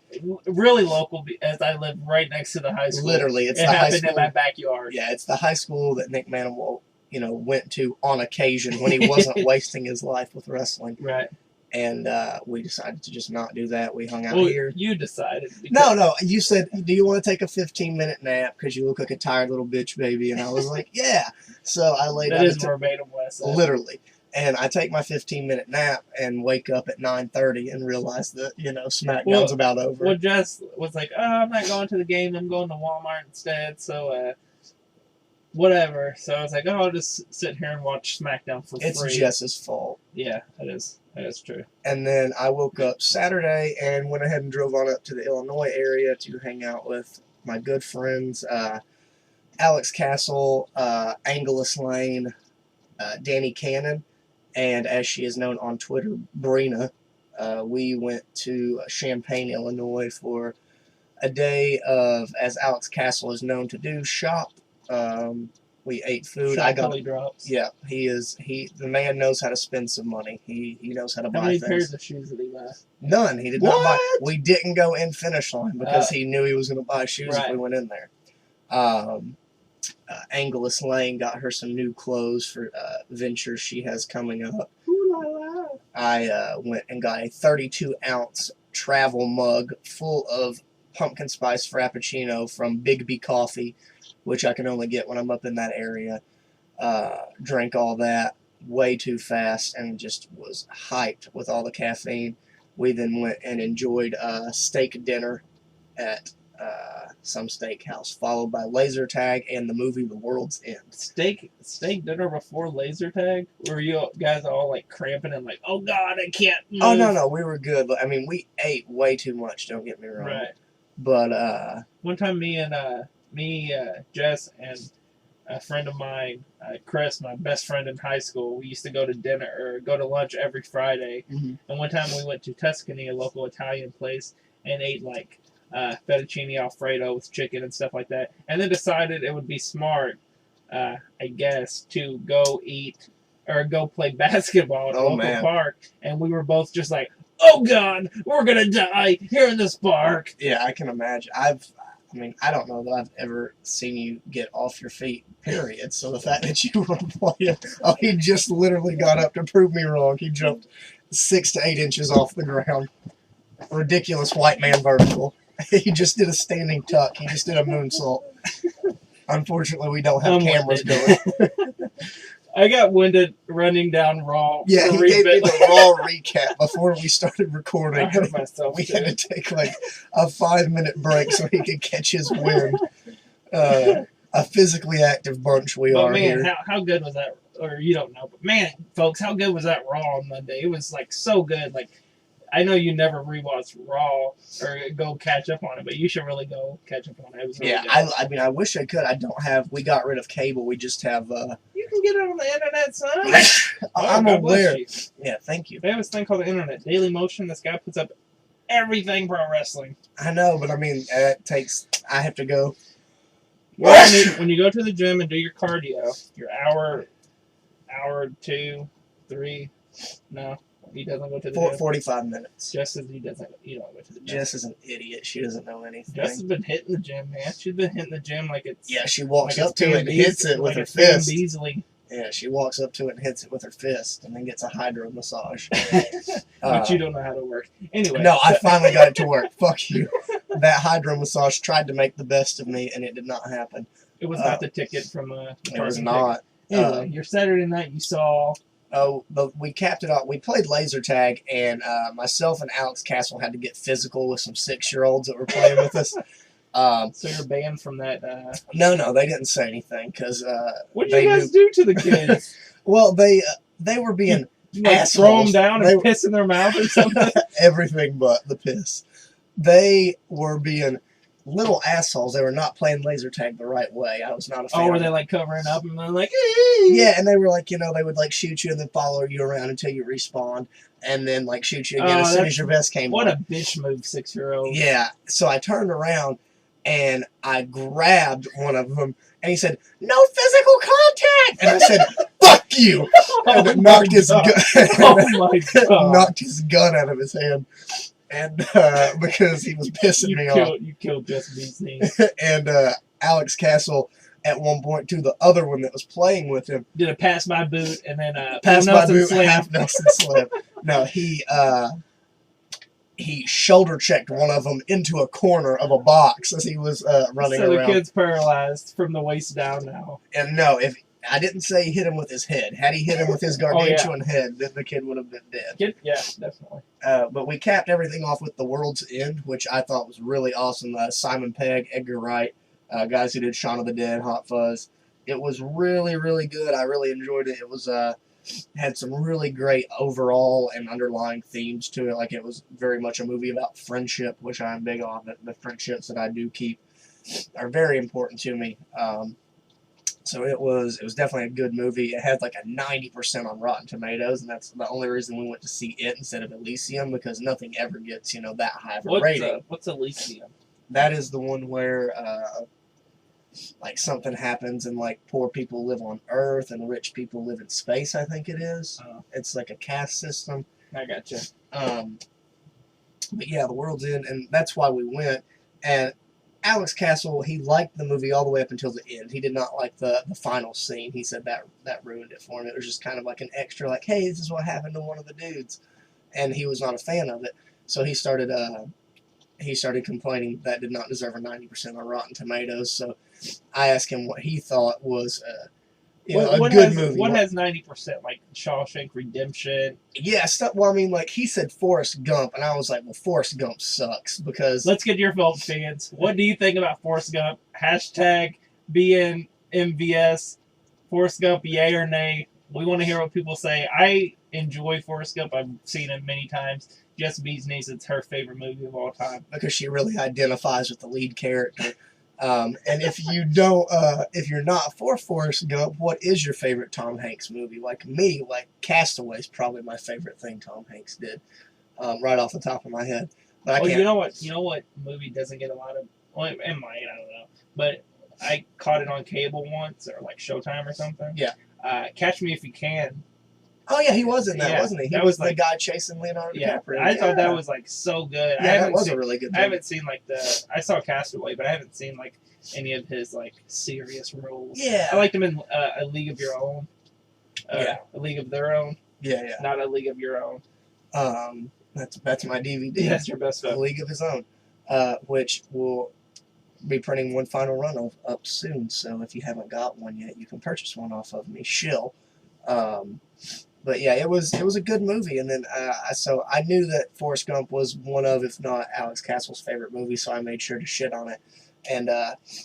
really local, as I live right next to the high school. literally, it happened in my backyard. Yeah, it's the high school that Nick Maniwa, went to on occasion when he wasn't wasting his life with wrestling. Right. And we decided to just not do that. We hung out Well, here. You decided. No. You said, do you want to take a 15-minute nap because you look like a tired little bitch baby? And I was like, yeah. So I laid That out. is verbatim what I said. Literally. And I take my 15-minute nap and wake up at 9:30 and realize that, SmackDown's about over. Well, Jess was like, I'm not going to the game. I'm going to Walmart instead. So, whatever. So I was like, I'll just sit here and watch SmackDown for free. It's Jess's fault. Yeah, it is. That is true. And then I woke up Saturday and went ahead and drove on up to the Illinois area to hang out with my good friends, Alex Castle, Angelus Lane, Danny Cannon, and as she is known on Twitter, Brina. We went to Champaign, Illinois for a day of, as Alex Castle is known to do, shop. We ate food. Drops. Yeah, the man knows how to spend some money. He knows how to buy How many things. pairs of shoes did he buy? None. He did not buy. We didn't go in finish line because he knew he was going to buy shoes if we went in there. Angelus Lane got her some new clothes for ventures she has coming up. Ooh la la. I went and got a 32-ounce travel mug full of pumpkin spice frappuccino from Big B Coffee, which I can only get when I'm up in that area. Drank all that way too fast and just was hyped with all the caffeine. We then went and enjoyed a steak dinner at some steakhouse, followed by laser tag and the movie The World's End. Steak dinner before laser tag? Were you guys all like cramping and like, oh God, I can't move? Oh, no, we were good. I mean, we ate way too much, don't get me wrong. Right. But, one time Jess, and a friend of mine, Chris, my best friend in high school, we used to go to lunch every Friday. Mhm. And one time we went to Tuscany, a local Italian place, and ate like fettuccine Alfredo with chicken and stuff like that. And then decided it would be smart, I guess, to go play basketball at a local park. And we were both just like, oh God, we're going to die here in this park. Yeah, I can imagine. I don't know that I've ever seen you get off your feet, period. So the fact that you were playing, he just literally got up to prove me wrong. He jumped 6 to 8 inches off the ground. Ridiculous white man vertical. He just did a standing tuck. He just did a moonsault. Unfortunately, we don't have cameras going. I got winded running down Raw. Yeah, he gave me the Raw recap before we started recording. I hurt myself. We had to take like a 5-minute break so he could catch his wind. A physically active bunch we are here. here. How good was that? Or you don't know, but man, folks, how good was that Raw on Monday? It was like so good. Like, I know you never rewatch Raw or go catch up on it, but you should really go catch up on it. It was really good. I wish I could. We got rid of cable. We just have. You can get it on the internet, son. I'm aware. Yeah, thank you. They have this thing called the internet. Daily Motion. This guy puts up everything pro wrestling. I know, but I mean, I have to go. When you go to the gym and do your cardio, your hour, 2, 3, no. He doesn't go to the gym. 45 minutes. Jess says you don't go to the gym. Jess is an idiot. She doesn't know anything. Jess has been hitting the gym, man. She's been hitting the gym like it's... Yeah, she walks up to it and hits it with her fist. Yeah, she walks up to it and hits it with her fist and then gets a hydro massage. But you don't know how to work. Anyway. No, I finally got it to work. Fuck you. that hydro massage tried to make the best of me, and it did not happen. It was not the ticket from It was not. Anyway, your Saturday night you saw. Oh, but we capped it off. We played laser tag, and myself and Alex Castle had to get physical with some 6-year-olds that were playing with us. So you're banned from that. No, they didn't say anything because. What did you guys do to the kids? Well, they were being assholes. Throw them down and piss in their mouth or something. Everything but the piss. They were being little assholes. They were not playing laser tag the right way. I was not a fan. Oh, were they like covering up and they're like, yeah, and they were like, they would like shoot you and then follow you around until you respawned, and then like shoot you again as soon as your vest came on. What a bitch move, 6-year-old. Yeah, so I turned around and I grabbed one of them, and he said, "No physical contact," and I said, "Fuck you," and knocked his gun. Oh my god! Knocked his gun out of his hand. And because he was pissing me off. You killed Just Beasley. And Alex Castle, at one point, to the other one that was playing with him. Did a pass my boot and then pass my boot, half Nelson Slim. No, he shoulder checked one of them into a corner of a box as he was running around. So the kid's paralyzed from the waist down now. And no, if I didn't say he hit him with his head. Had he hit him with his gargantuan head, then the kid would have been dead. Yeah, definitely. But we capped everything off with The World's End, which I thought was really awesome. Simon Pegg, Edgar Wright, guys who did Shaun of the Dead, Hot Fuzz. It was really, really good. I really enjoyed it. It was had some really great overall and underlying themes to it. Like, it was very much a movie about friendship, which I'm big on. The friendships that I do keep are very important to me. So it was definitely a good movie. It had like a 90% on Rotten Tomatoes, and that's the only reason we went to see it instead of Elysium, because nothing ever gets, that high of a rating. What's Elysium? That is the one where like something happens and like poor people live on Earth and rich people live in space, I think it is. It's like a caste system. I gotcha. But yeah, The World's End, and that's why we went. And Alex Castle, he liked the movie all the way up until the end. He did not like the final scene. He said that ruined it for him. It was just kind of like an extra, like, hey, this is what happened to one of the dudes. And he was not a fan of it. So he started complaining that did not deserve a 90% on Rotten Tomatoes. So I asked him what he thought was a good movie. What has 90%? Like Shawshank Redemption? Yeah, well, I mean, like, he said Forrest Gump, and I was like, well, Forrest Gump sucks, because... Let's get your vote, fans. What do you think about Forrest Gump? Hashtag bnmvs. Forrest Gump, yay or nay? We want to hear what people say. I enjoy Forrest Gump. I've seen it many times. Jess Beasley's, it's her favorite movie of all time. Because she really identifies with the lead character. And if you don't, if you're not for Forrest Gump, what is your favorite Tom Hanks movie? Like me, like Castaway is probably my favorite thing Tom Hanks did, right off the top of my head. But I can't. You know what movie doesn't get a lot of? Well, it might, I don't know. But I caught it on cable once, or like Showtime or something. Yeah. Catch Me If You Can. Oh yeah, he was in that, wasn't he? He was like, the guy chasing Leonardo DiCaprio. I thought that was like so good. Yeah, that was a really good movie. I haven't seen like I saw Castaway, but I haven't seen like any of his like serious roles. Yeah, I liked him in A League of Your Own. A League of Their Own. Yeah. Not A League of Your Own. That's my DVD. That's your best A League of His Own, which will be printing one final run of up soon. So if you haven't got one yet, you can purchase one off of me. Shill. But yeah, it was a good movie, and then so I knew that Forrest Gump was one of, if not Alex Castle's favorite movie, so I made sure to shit on it. And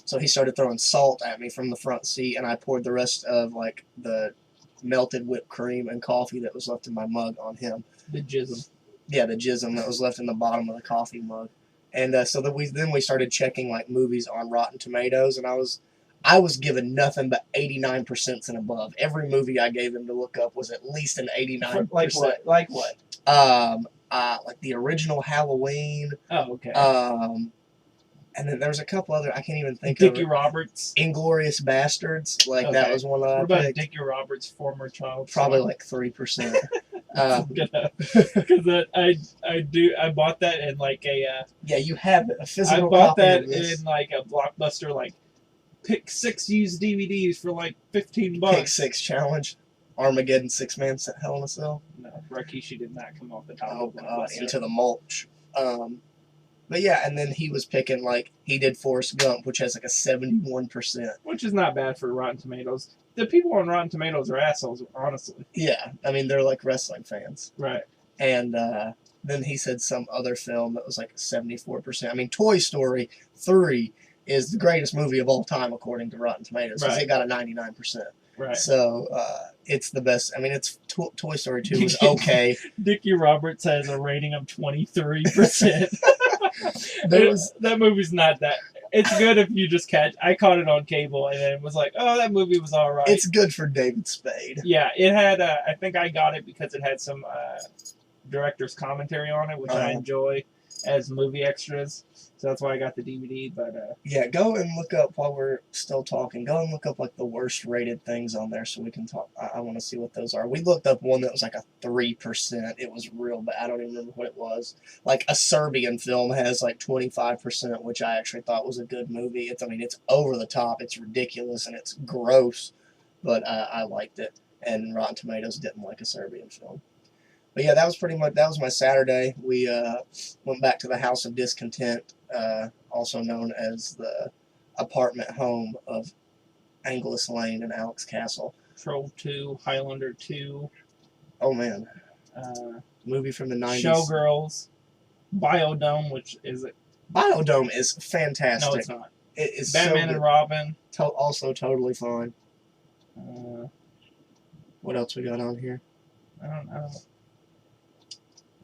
so he started throwing salt at me from the front seat, and I poured the rest of like the melted whipped cream and coffee that was left in my mug on him. The jism. Yeah, the jism that was left in the bottom of the coffee mug. And so that we started checking like movies on Rotten Tomatoes, and I was given nothing but 89% and above. Every movie I gave him to look up was at least an 89%. Like what? Like what? Like the original Halloween. Oh, okay. And then there was a couple other, I can't even think Dickie of it. Roberts. Inglourious Bastards. Like, okay. That was one that I picked. What about Dickie Roberts' former child? Probably like 3%. Because I bought that in like a... yeah, you have a physical copy. I bought copy that of this. in like a Blockbuster, like, pick 6 used DVDs for like $15. Pick 6 challenge. Armageddon 6-man Hell in a Cell. No, Rakishi did not come off the top. Oh, God, Into the Mulch. But yeah, and then he was picking, like, he did Forrest Gump, which has like a 71%. Which is not bad for Rotten Tomatoes. The people on Rotten Tomatoes are assholes, honestly. Yeah, I mean, they're like wrestling fans. Right. And then he said some other film that was like 74%. I mean, Toy Story 3 is the greatest movie of all time, according to Rotten Tomatoes, because Right. it got a 99%. Right. So it's the best. I mean, it's Toy Story 2 was okay. Dickie Roberts has a rating of 23%. That movie's not that. It's good if you just catch. I caught it on cable and it was like, oh, that movie was all right. It's good for David Spade. Yeah, it had. I think I got it because it had some director's commentary on it, which I enjoy as movie extras. So that's why I got the DVD. But yeah, go and look up while we're still talking. Go and look up like the worst rated things on there so we can talk. I want to see what those are. We looked up one that was like a 3%. It was real bad. I don't even remember what it was. Like a Serbian film has like 25%, which I actually thought was a good movie. I mean, it's over the top. It's ridiculous and it's gross, but I liked it. And Rotten Tomatoes didn't like a Serbian film. But yeah, that was my Saturday. We went back to the House of Discontent, also known as the apartment home of Angelus Lane and Alex Castle. Troll 2, Highlander 2. Oh man, movie from the 90s. Showgirls, Biodome, which is it? Biodome is fantastic. No, it's not. It is Batman so and Robin. Also totally fine. What else we got on here? I don't know.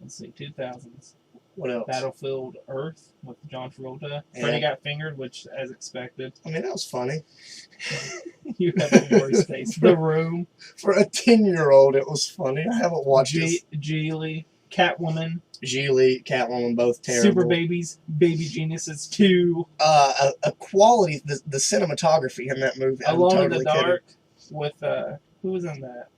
Let's see, 2000s. What else? Battlefield Earth with John Travolta. Yeah. Freddy Got Fingered, which, as expected. I mean, that was funny. You have the worst taste. The Room. For a 10-year-old, it was funny. I haven't watched it. Geely. Catwoman. Geely, Catwoman, both terrible. Super Babies. Baby Geniuses 2. A quality, the cinematography in that movie. Alone in the Dark with, who was in that?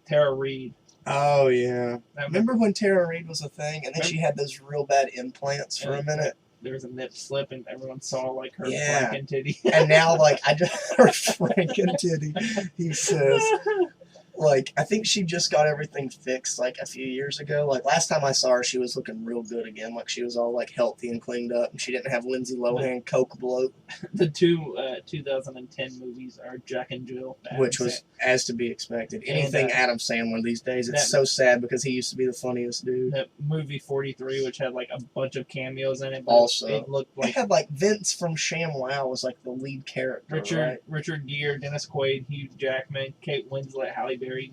Tara Reid. Oh, yeah. Remember when Tara Reid was a thing, and then she had those real bad implants for a minute? There was a nip slip, and everyone saw, like, her Franken titty. And now, like, her Franken titty, he says. Like, I think she just got everything fixed, like, a few years ago. Like, last time I saw her, she was looking real good again. Like, she was all, like, healthy and cleaned up, and she didn't have Lindsay Lohan coke bloat. The two 2010 movies are Jack and Jill. Which was as to be expected. Anything Adam Sandler these days, it's so sad because he used to be the funniest dude. That movie 43, which had, like, a bunch of cameos in it. But also, it looked like... It had, like, Vince from ShamWow was, like, the lead character, Richard Gere, Dennis Quaid, Hugh Jackman, Kate Winslet, Halle Berry,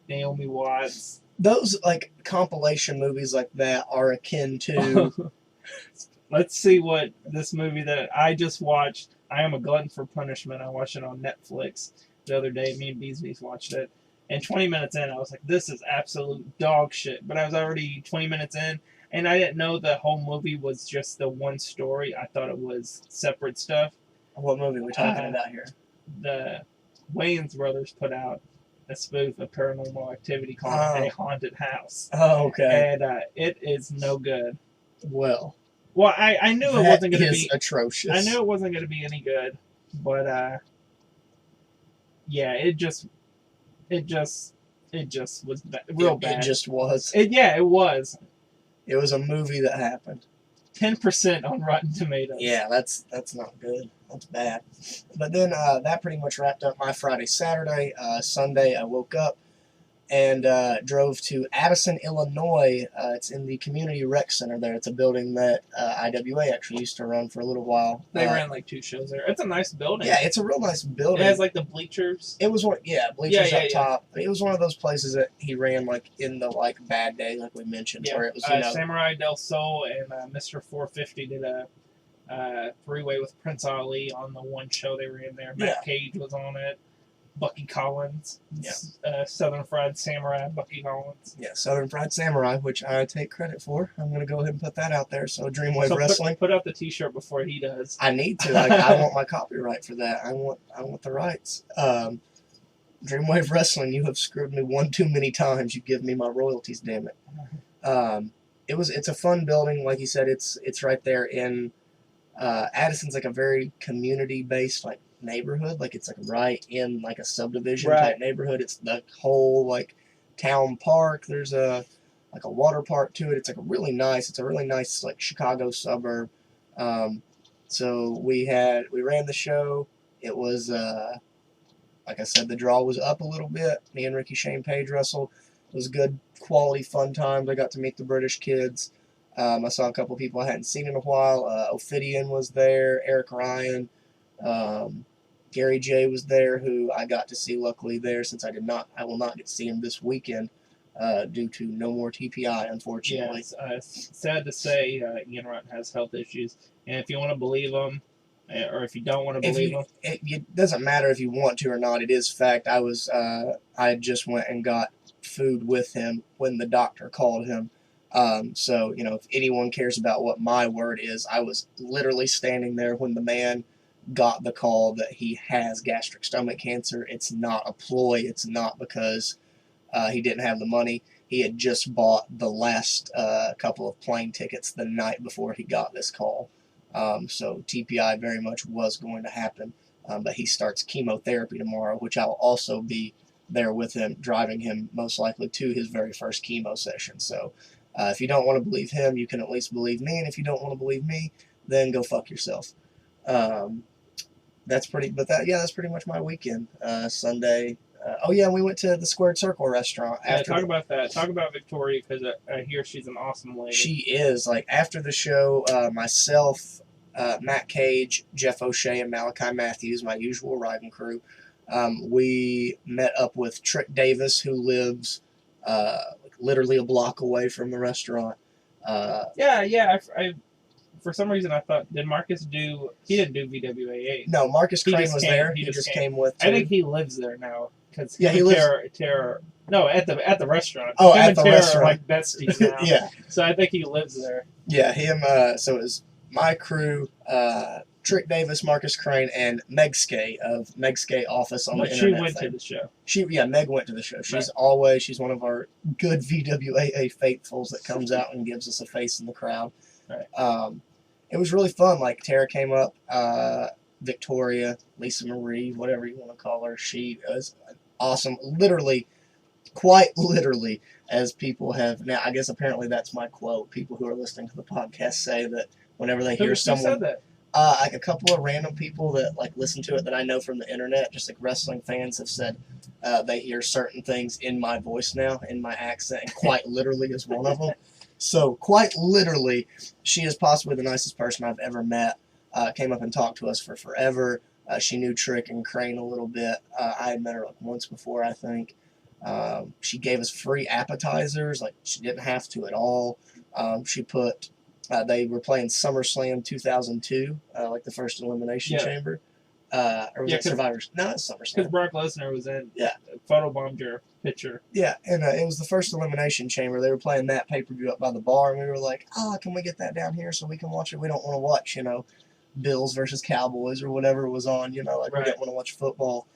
Naomi Watts. Those, like, compilation movies like that are akin to... Let's see what this movie that I just watched, I Am a Glutton for Punishment. I watched it on Netflix the other day. Me and Beesbees watched it. And 20 minutes in, I was like, this is absolute dog shit. But I was already 20 minutes in, and I didn't know the whole movie was just the one story. I thought it was separate stuff. What movie are we talking about here? The Wayans brothers put out a spoof of Paranormal Activity called A Haunted House. Oh, okay. And it is no good. Well, I knew it wasn't going to be atrocious. I knew it wasn't going to be any good, but yeah, it just was real bad. It just was. It was. It was a movie that happened. 10% on Rotten Tomatoes. Yeah, that's not good. That's bad. But then that pretty much wrapped up my Friday, Saturday. Sunday, I woke up and drove to Addison, Illinois. It's in the Community Rec Center there. It's a building that IWA actually used to run for a little while. They ran like 2 shows there. It's a nice building. Yeah, it's a real nice building. It has like the bleachers. It was bleachers up top. It was one of those places that he ran like in the like bad days, like we mentioned, where it was Samurai Del Sol and Mr. 450 did a 3-way with Prince Ali on the one show they ran there. Matt Cage was on it. Bucky Collins. Southern Fried Samurai, Bucky Collins. Yeah, Southern Fried Samurai, which I take credit for. I'm going to go ahead and put that out there. So Dreamwave Wrestling. Put out the t-shirt before he does. I need to. I want my copyright for that. I want the rights. Dreamwave Wrestling, you have screwed me one too many times. You give me my royalties, damn it. It's a fun building. Like you said, it's right there in Addison's like a very community-based like neighborhood. Like it's like right in like a subdivision type neighborhood. It's the whole like town park. There's a like a water park to it. It's like a really nice. It's a really nice like Chicago suburb. So we ran the show. It was like I said, the draw was up a little bit. Me and Ricky Shane Page wrestled. It was good, quality, fun times. I got to meet the British kids. I saw a couple people I hadn't seen in a while. Ophidian was there. Eric Ryan. Gary J was there, who I got to see luckily there, since I will not get to see him this weekend due to no more TPI, unfortunately. Yeah, it's sad to say Ian Rutt has health issues, and if you want to believe him, or if you don't want to believe him, it doesn't matter if you want to or not. It is fact. I just went and got food with him when the doctor called him. So, if anyone cares about what my word is, I was literally standing there when the man got the call that he has gastric stomach cancer. It's not a ploy. It's not because he didn't have the money. He had just bought the last couple of plane tickets the night before he got this call. So TPI very much was going to happen. But he starts chemotherapy tomorrow, which I will also be there with him, driving him most likely to his very first chemo session. So if you don't want to believe him, you can at least believe me. And if you don't want to believe me, then go fuck yourself. That's pretty much my weekend. Sunday. We went to the Squared Circle restaurant. Talk about that. Talk about Victoria, because I hear she's an awesome lady. She is. Like, after the show, myself, Matt Cage, Jeff O'Shea, and Malachi Matthews, my usual riding crew, we met up with Trick Davis, who lives literally a block away from the restaurant. I for some reason I thought, did Marcus do? He didn't do VWAA. No, Marcus Crane was there. He just came with. I think he lives there now. Cause he lives. No, at the restaurant. Oh, at the restaurant. Are like besties now. Yeah. So I think he lives there. Yeah, him. So it was my crew, Trick Davis, Marcus Crane, and Meg Skay of Meg Skay Office on the internet. She went to the show. Meg went to the show. She's she's one of our good VWAA faithfuls that comes out and gives us a face in the crowd. Right. It was really fun. Like, Tara came up, Victoria, Lisa Marie, whatever you want to call her. She was awesome. Literally, quite literally, as people have now. I guess apparently that's my quote. People who are listening to the podcast say that whenever they hear someone. Who said that? Like a couple of random people that like listen to it that I know from the internet, just like wrestling fans, have said they hear certain things in my voice now, in my accent, and quite literally is one of them. So quite literally, she is possibly the nicest person I've ever met. Came up and talked to us for forever. She knew Trick and Crane a little bit. I had met her like once before, I think. She gave us free appetizers. Like, she didn't have to at all. She put. They were playing SummerSlam 2002, like the first Elimination Chamber. Or was it Survivors? No, it's SummerSlam. Because Brock Lesnar was in. Yeah. Photobombed your picture. Yeah, and it was the first Elimination Chamber. They were playing that pay-per-view up by the bar, and we were like, can we get that down here so we can watch it? We don't want to watch, Bills versus Cowboys or whatever was on, we didn't want to watch football.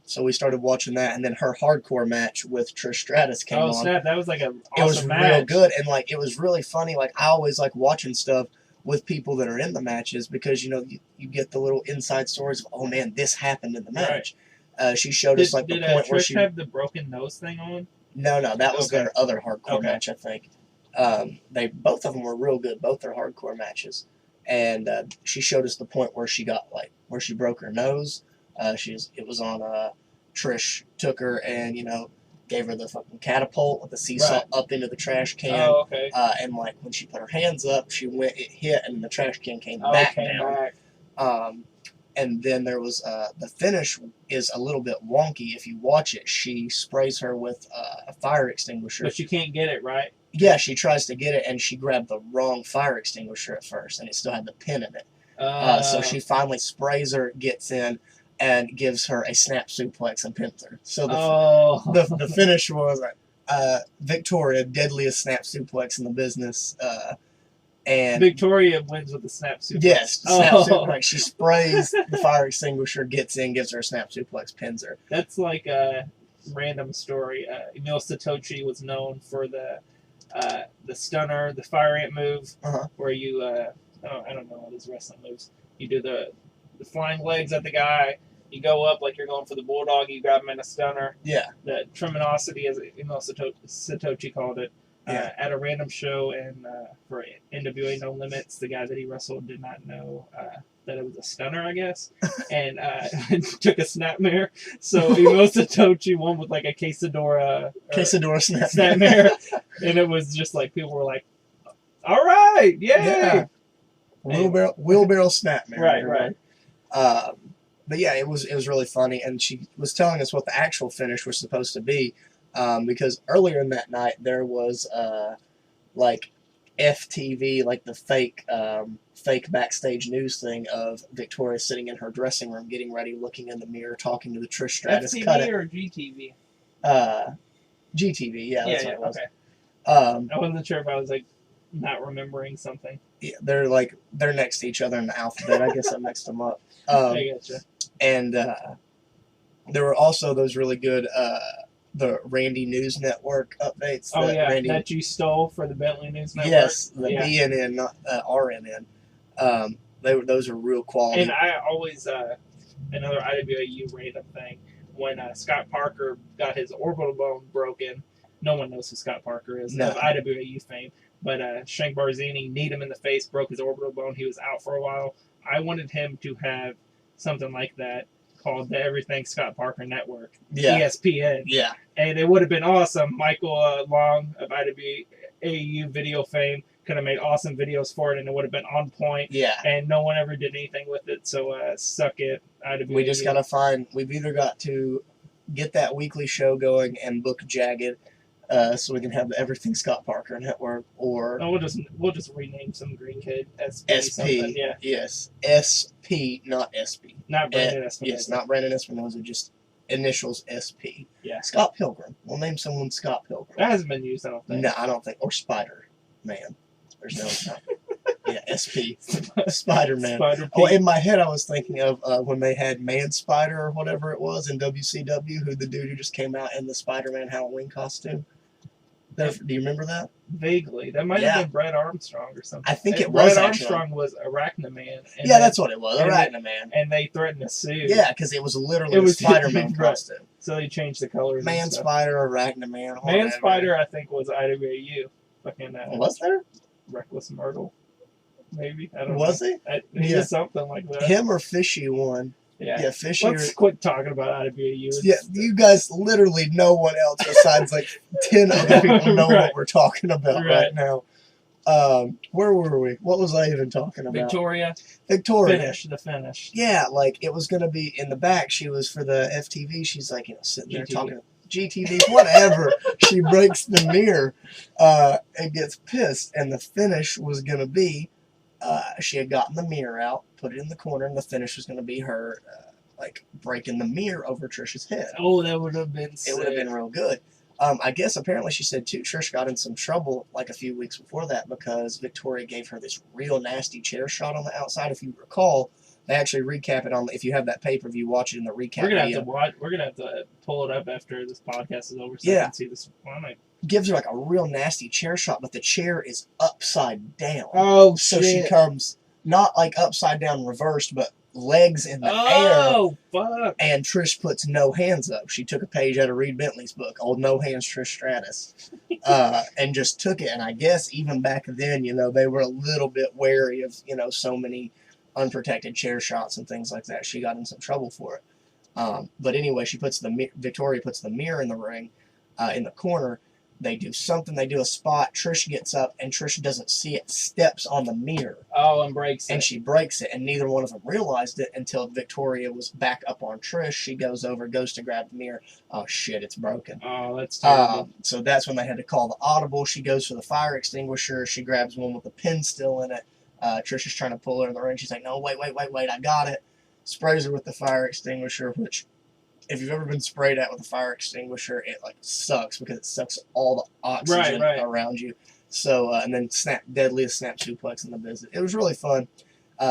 So we started watching that, and then her hardcore match with Trish Stratus came on. Oh, snap. That was like an awesome It was match. Real good, and like it was really funny. Like, I always like watching stuff with people that are in the matches because, you get the little inside stories of, oh man, this happened in the match. Right. She showed us like the point where she... Did Trish have the broken nose thing on? No, that was their other hardcore match, I think. Both of them were real good, both their hardcore matches. And she showed us the point where she got where she broke her nose. It was on Trish took her and gave her the fucking catapult with the seesaw up into the trash can. Oh, okay. And like when she put her hands up, it hit and the trash can came back down. And then there was the finish is a little bit wonky. If you watch it, she sprays her with a fire extinguisher. But you can't get it, right? Yeah, she tries to get it, and she grabbed the wrong fire extinguisher at first, and it still had the pin in it. So she finally sprays her, gets in, and gives her a snap suplex and pins her. So the finish was Victoria, deadliest snap suplex in the business. And Victoria wins with the snap suplex. Yes, snap suplex. She sprays the fire extinguisher, gets in, gives her a snap suplex, pins her. That's like a random story. Emil Satochi was known for the stunner, the fire ant move, where you I don't know all these wrestling moves. You do the flying legs at the guy. You go up like you're going for the bulldog. You grab him in a stunner. Yeah. The tremonosity, as Emil Satochi called it. at a random show, and for NWA No Limits, the guy that he wrestled did not know that it was a stunner, I guess, and took a snapmare. So he must have Tochi won with like a quesadilla snapmare, and it was just like people were like, "All right, yay!" Yeah. Wheelbarrow snapmare. Right. But yeah, it was really funny, and she was telling us what the actual finish was supposed to be, because earlier in that night there was like FTV, like the fake backstage news thing of Victoria sitting in her dressing room, getting ready, looking in the mirror, talking to the Trish Stratus. FTV or GTV? GTV, yeah, that's what it was. Okay. I wasn't sure if I was like not remembering something. Yeah, they're next to each other in the alphabet. I guess I mixed them up. I gotcha. And there were also those really good the Randy News Network updates. That you stole for the Bentley News Network. Yes, the BNN, not RNN. Those are real quality. And I always another IWAU random thing, when Scott Parker got his orbital bone broken. No one knows who Scott Parker is of IWAU fame, but Shank Barzini kneed him in the face, broke his orbital bone. He was out for a while. I wanted him to have something like that called the Everything Scott Parker Network, ESPN. Yeah. And it would have been awesome. Michael Long of IWAU video fame could have made awesome videos for it, and it would have been on point. Yeah. And no one ever did anything with it, so suck it, IWAU. We just got to we've either got to get that weekly show going and book Jagged, so we can have the Everything Scott Parker Network, or we'll just rename some green kid SP. Yeah. Yes, SP, not SP. Not Brandon Espinosa. Yes, not Brandon Espinosa, just initials SP. Yeah. Scott Pilgrim. We'll name someone Scott Pilgrim. That hasn't been used, I don't think. No, I don't think. Or Spider Man. There's no. Yeah, SP. Spider-Man. Oh, in my head I was thinking of when they had Man Spider or whatever it was in WCW, who the dude who just came out in the Spider-Man Halloween costume. Do you remember that? Vaguely. That might have been Brett Armstrong or something. I think it was. Brett Armstrong was Arachnaman. Yeah, that's what it was. Arachnaman. And they threatened to sue. Yeah, because it was literally a Spider-Man costume. So they changed the colors. Man Spider, Arachnaman. Man Spider, I think, was IWAU. Fucking was there? Reckless Myrtle. Maybe. I don't know. Was he? He was something like that. Him or Fishy won. Yeah, Fishy. Let's quit talking about IWAU. Yeah, you guys literally, no one else besides like 10 other people know what we're talking about right now. Where were we? What was I even talking about? Victoria. The finish. Yeah, like it was going to be in the back. She was for the FTV. She's like, sitting there talking. GTV, whatever. She breaks the mirror and gets pissed. And the finish was going to be, she had gotten the mirror out, put it in the corner, and the finish was going to be her like breaking the mirror over Trish's head. Oh, that would have been sick. It would have been real good. I guess apparently she said too, Trish got in some trouble like a few weeks before that because Victoria gave her this real nasty chair shot on the outside. If you recall, they actually recap it on. If you have that pay-per-view, watch it in the recap. We're gonna have to pull it up after this podcast is over so I can see this. Gives her like a real nasty chair shot, but the chair is upside down. Oh, so she comes not like upside down reversed, but legs in the air. Oh, fuck. And Trish puts no hands up. She took a page out of Reed Bentley's book, Old No Hands Trish Stratus, and just took it. And I guess even back then, they were a little bit wary of, so many unprotected chair shots and things like that. She got in some trouble for it. But anyway, Victoria puts the mirror in the ring, in the corner. They do something. They do a spot. Trish gets up, and Trish doesn't see it. Steps on the mirror. Oh, and breaks it. And she breaks it, and neither one of them realized it until Victoria was back up on Trish. She goes over, goes to grab the mirror. Oh, shit, it's broken. Oh, that's terrible. So that's when they had to call the audible. She goes for the fire extinguisher. She grabs one with the pin still in it. Trish is trying to pull her in the ring. She's like, no, wait, I got it. Sprays her with the fire extinguisher, which... if you've ever been sprayed at with a fire extinguisher, it sucks because it sucks all the oxygen around you. So and then deadliest snap suplex in the business. It was really fun.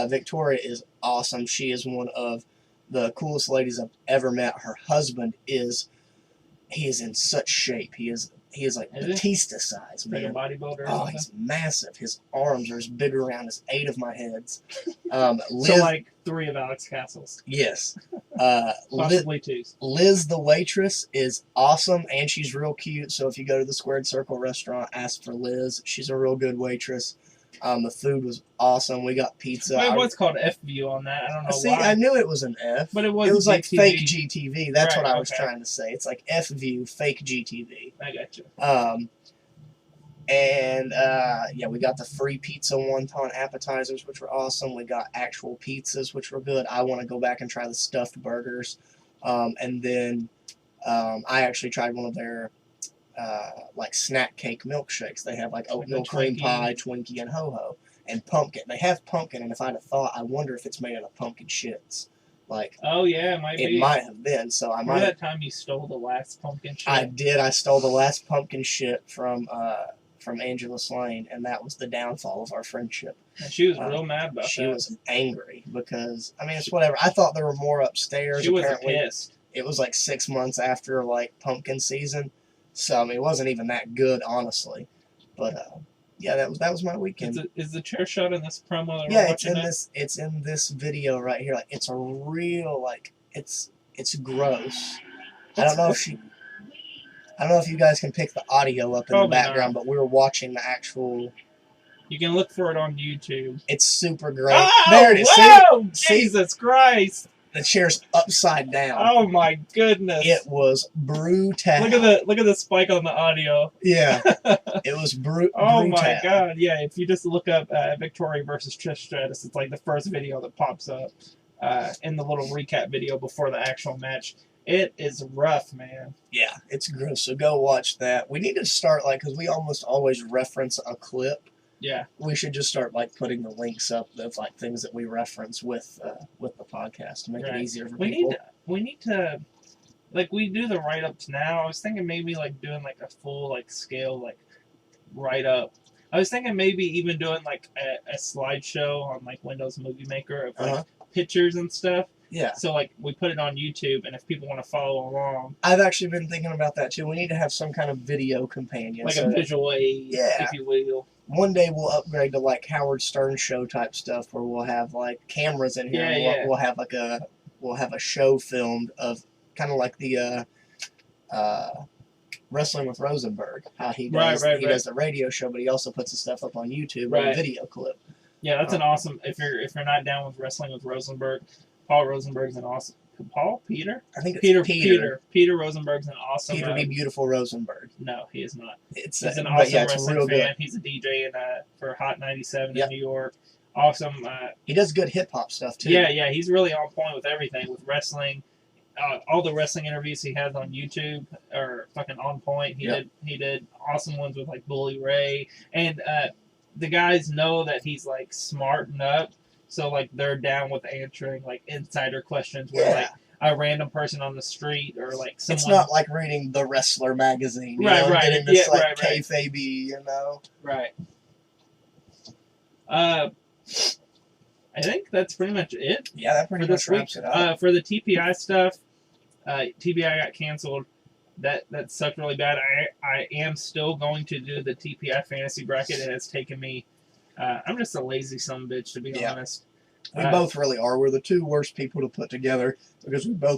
Victoria is awesome. She is one of the coolest ladies I've ever met. Her husband is in such shape. He is like Batista size, man. Like a bodybuilder. Oh, he's massive. His arms are as big around as 8 of my heads. So like 3 of Alex Castle's. Yes. Possibly twos. Liz, the waitress, is awesome, and she's real cute. So if you go to the Squared Circle restaurant, ask for Liz. She's a real good waitress. The food was awesome. We got pizza. Well, it was called F View on that. I don't know why. I knew it was an F. But it was like GTV. fake GTV. That's Right, what I was okay. trying to say. It's like F View, fake GTV. I got you. Yeah, we got the free pizza wonton appetizers, which were awesome. We got actual pizzas, which were good. I want to go back and try the stuffed burgers. And then I actually tried one of their like snack cake milkshakes. They have like oatmeal cream pie, Twinkie, and ho-ho, and pumpkin. They have pumpkin, and if I'd have thought, I wonder if it's made out of pumpkin shits. Like, oh yeah, it might be. It might have been. So I might. Remember that time you stole the last pumpkin shit? I did. I stole the last pumpkin shit from Angela Slane, and that was the downfall of our friendship. And she was real mad about that. She was angry because, I mean, it's whatever. I thought there were more upstairs. She was Apparently, pissed. It was like 6 months after like pumpkin season, so I mean, it wasn't even that good, honestly. But yeah, that was my weekend. Is the chair shot in this promo? That Yeah, we're it's in watching this. It's in this video right here. Like, it's a real like it's gross. I don't know if you guys can pick the audio up in the background, but we were watching the actual. You can look for it on YouTube. It's super gross. Oh, there it is. Whoa, See? Jesus Christ! The chair's upside down. Oh my goodness! It was brutal. Look at the spike on the audio. Yeah, it was brutal. Oh my god! Yeah, if you just look up Victoria versus Trish Stratus, it's like the first video that pops up in the little recap video before the actual match. It is rough, man. Yeah, it's gross. So go watch that. We need to start because we almost always reference a clip. Yeah. We should just start putting the links up of things that we reference with the podcast to make it easier for people. We need to we do the write ups now. I was thinking maybe doing a full scale write up. I was thinking maybe even doing a slideshow on Windows Movie Maker of pictures and stuff. Yeah. So we put it on YouTube, and if people want to follow along, I've actually been thinking about that too. We need to have some kind of video companion, a visual aid, if you will. One day we'll upgrade to Howard Stern show type stuff, where we'll have cameras in here. Yeah, We'll have we'll have a show filmed of kind of the Wrestling with Rosenberg, how he does does the radio show, but he also puts the stuff up on YouTube in a video clip. Yeah, that's an awesome. If you're not down with Wrestling with Rosenberg, Paul Rosenberg's an awesome. Peter? I think it's Peter. Peter Rosenberg's an awesome. Peter be Beautiful Rosenberg. No, he is not. He's an awesome wrestling fan. Good. He's a DJ for Hot 97 in New York. Awesome. He does good hip hop stuff too. Yeah. He's really on point with everything with wrestling. All the wrestling interviews he has on YouTube are fucking on point. He did awesome ones with Bully Ray, and the guys know that he's smarting up. So they're down with answering insider questions where a random person on the street or someone. It's not like reading The Wrestler magazine, right? Getting this kayfabe, Right. I think that's pretty much it. Yeah, that pretty much wraps it up. For the TPI stuff, TPI got canceled. That sucked really bad. I am still going to do the TPI fantasy bracket. It has taken me. I'm just a lazy son of a bitch, to be honest. We both really are. We're the two worst people to put together because we both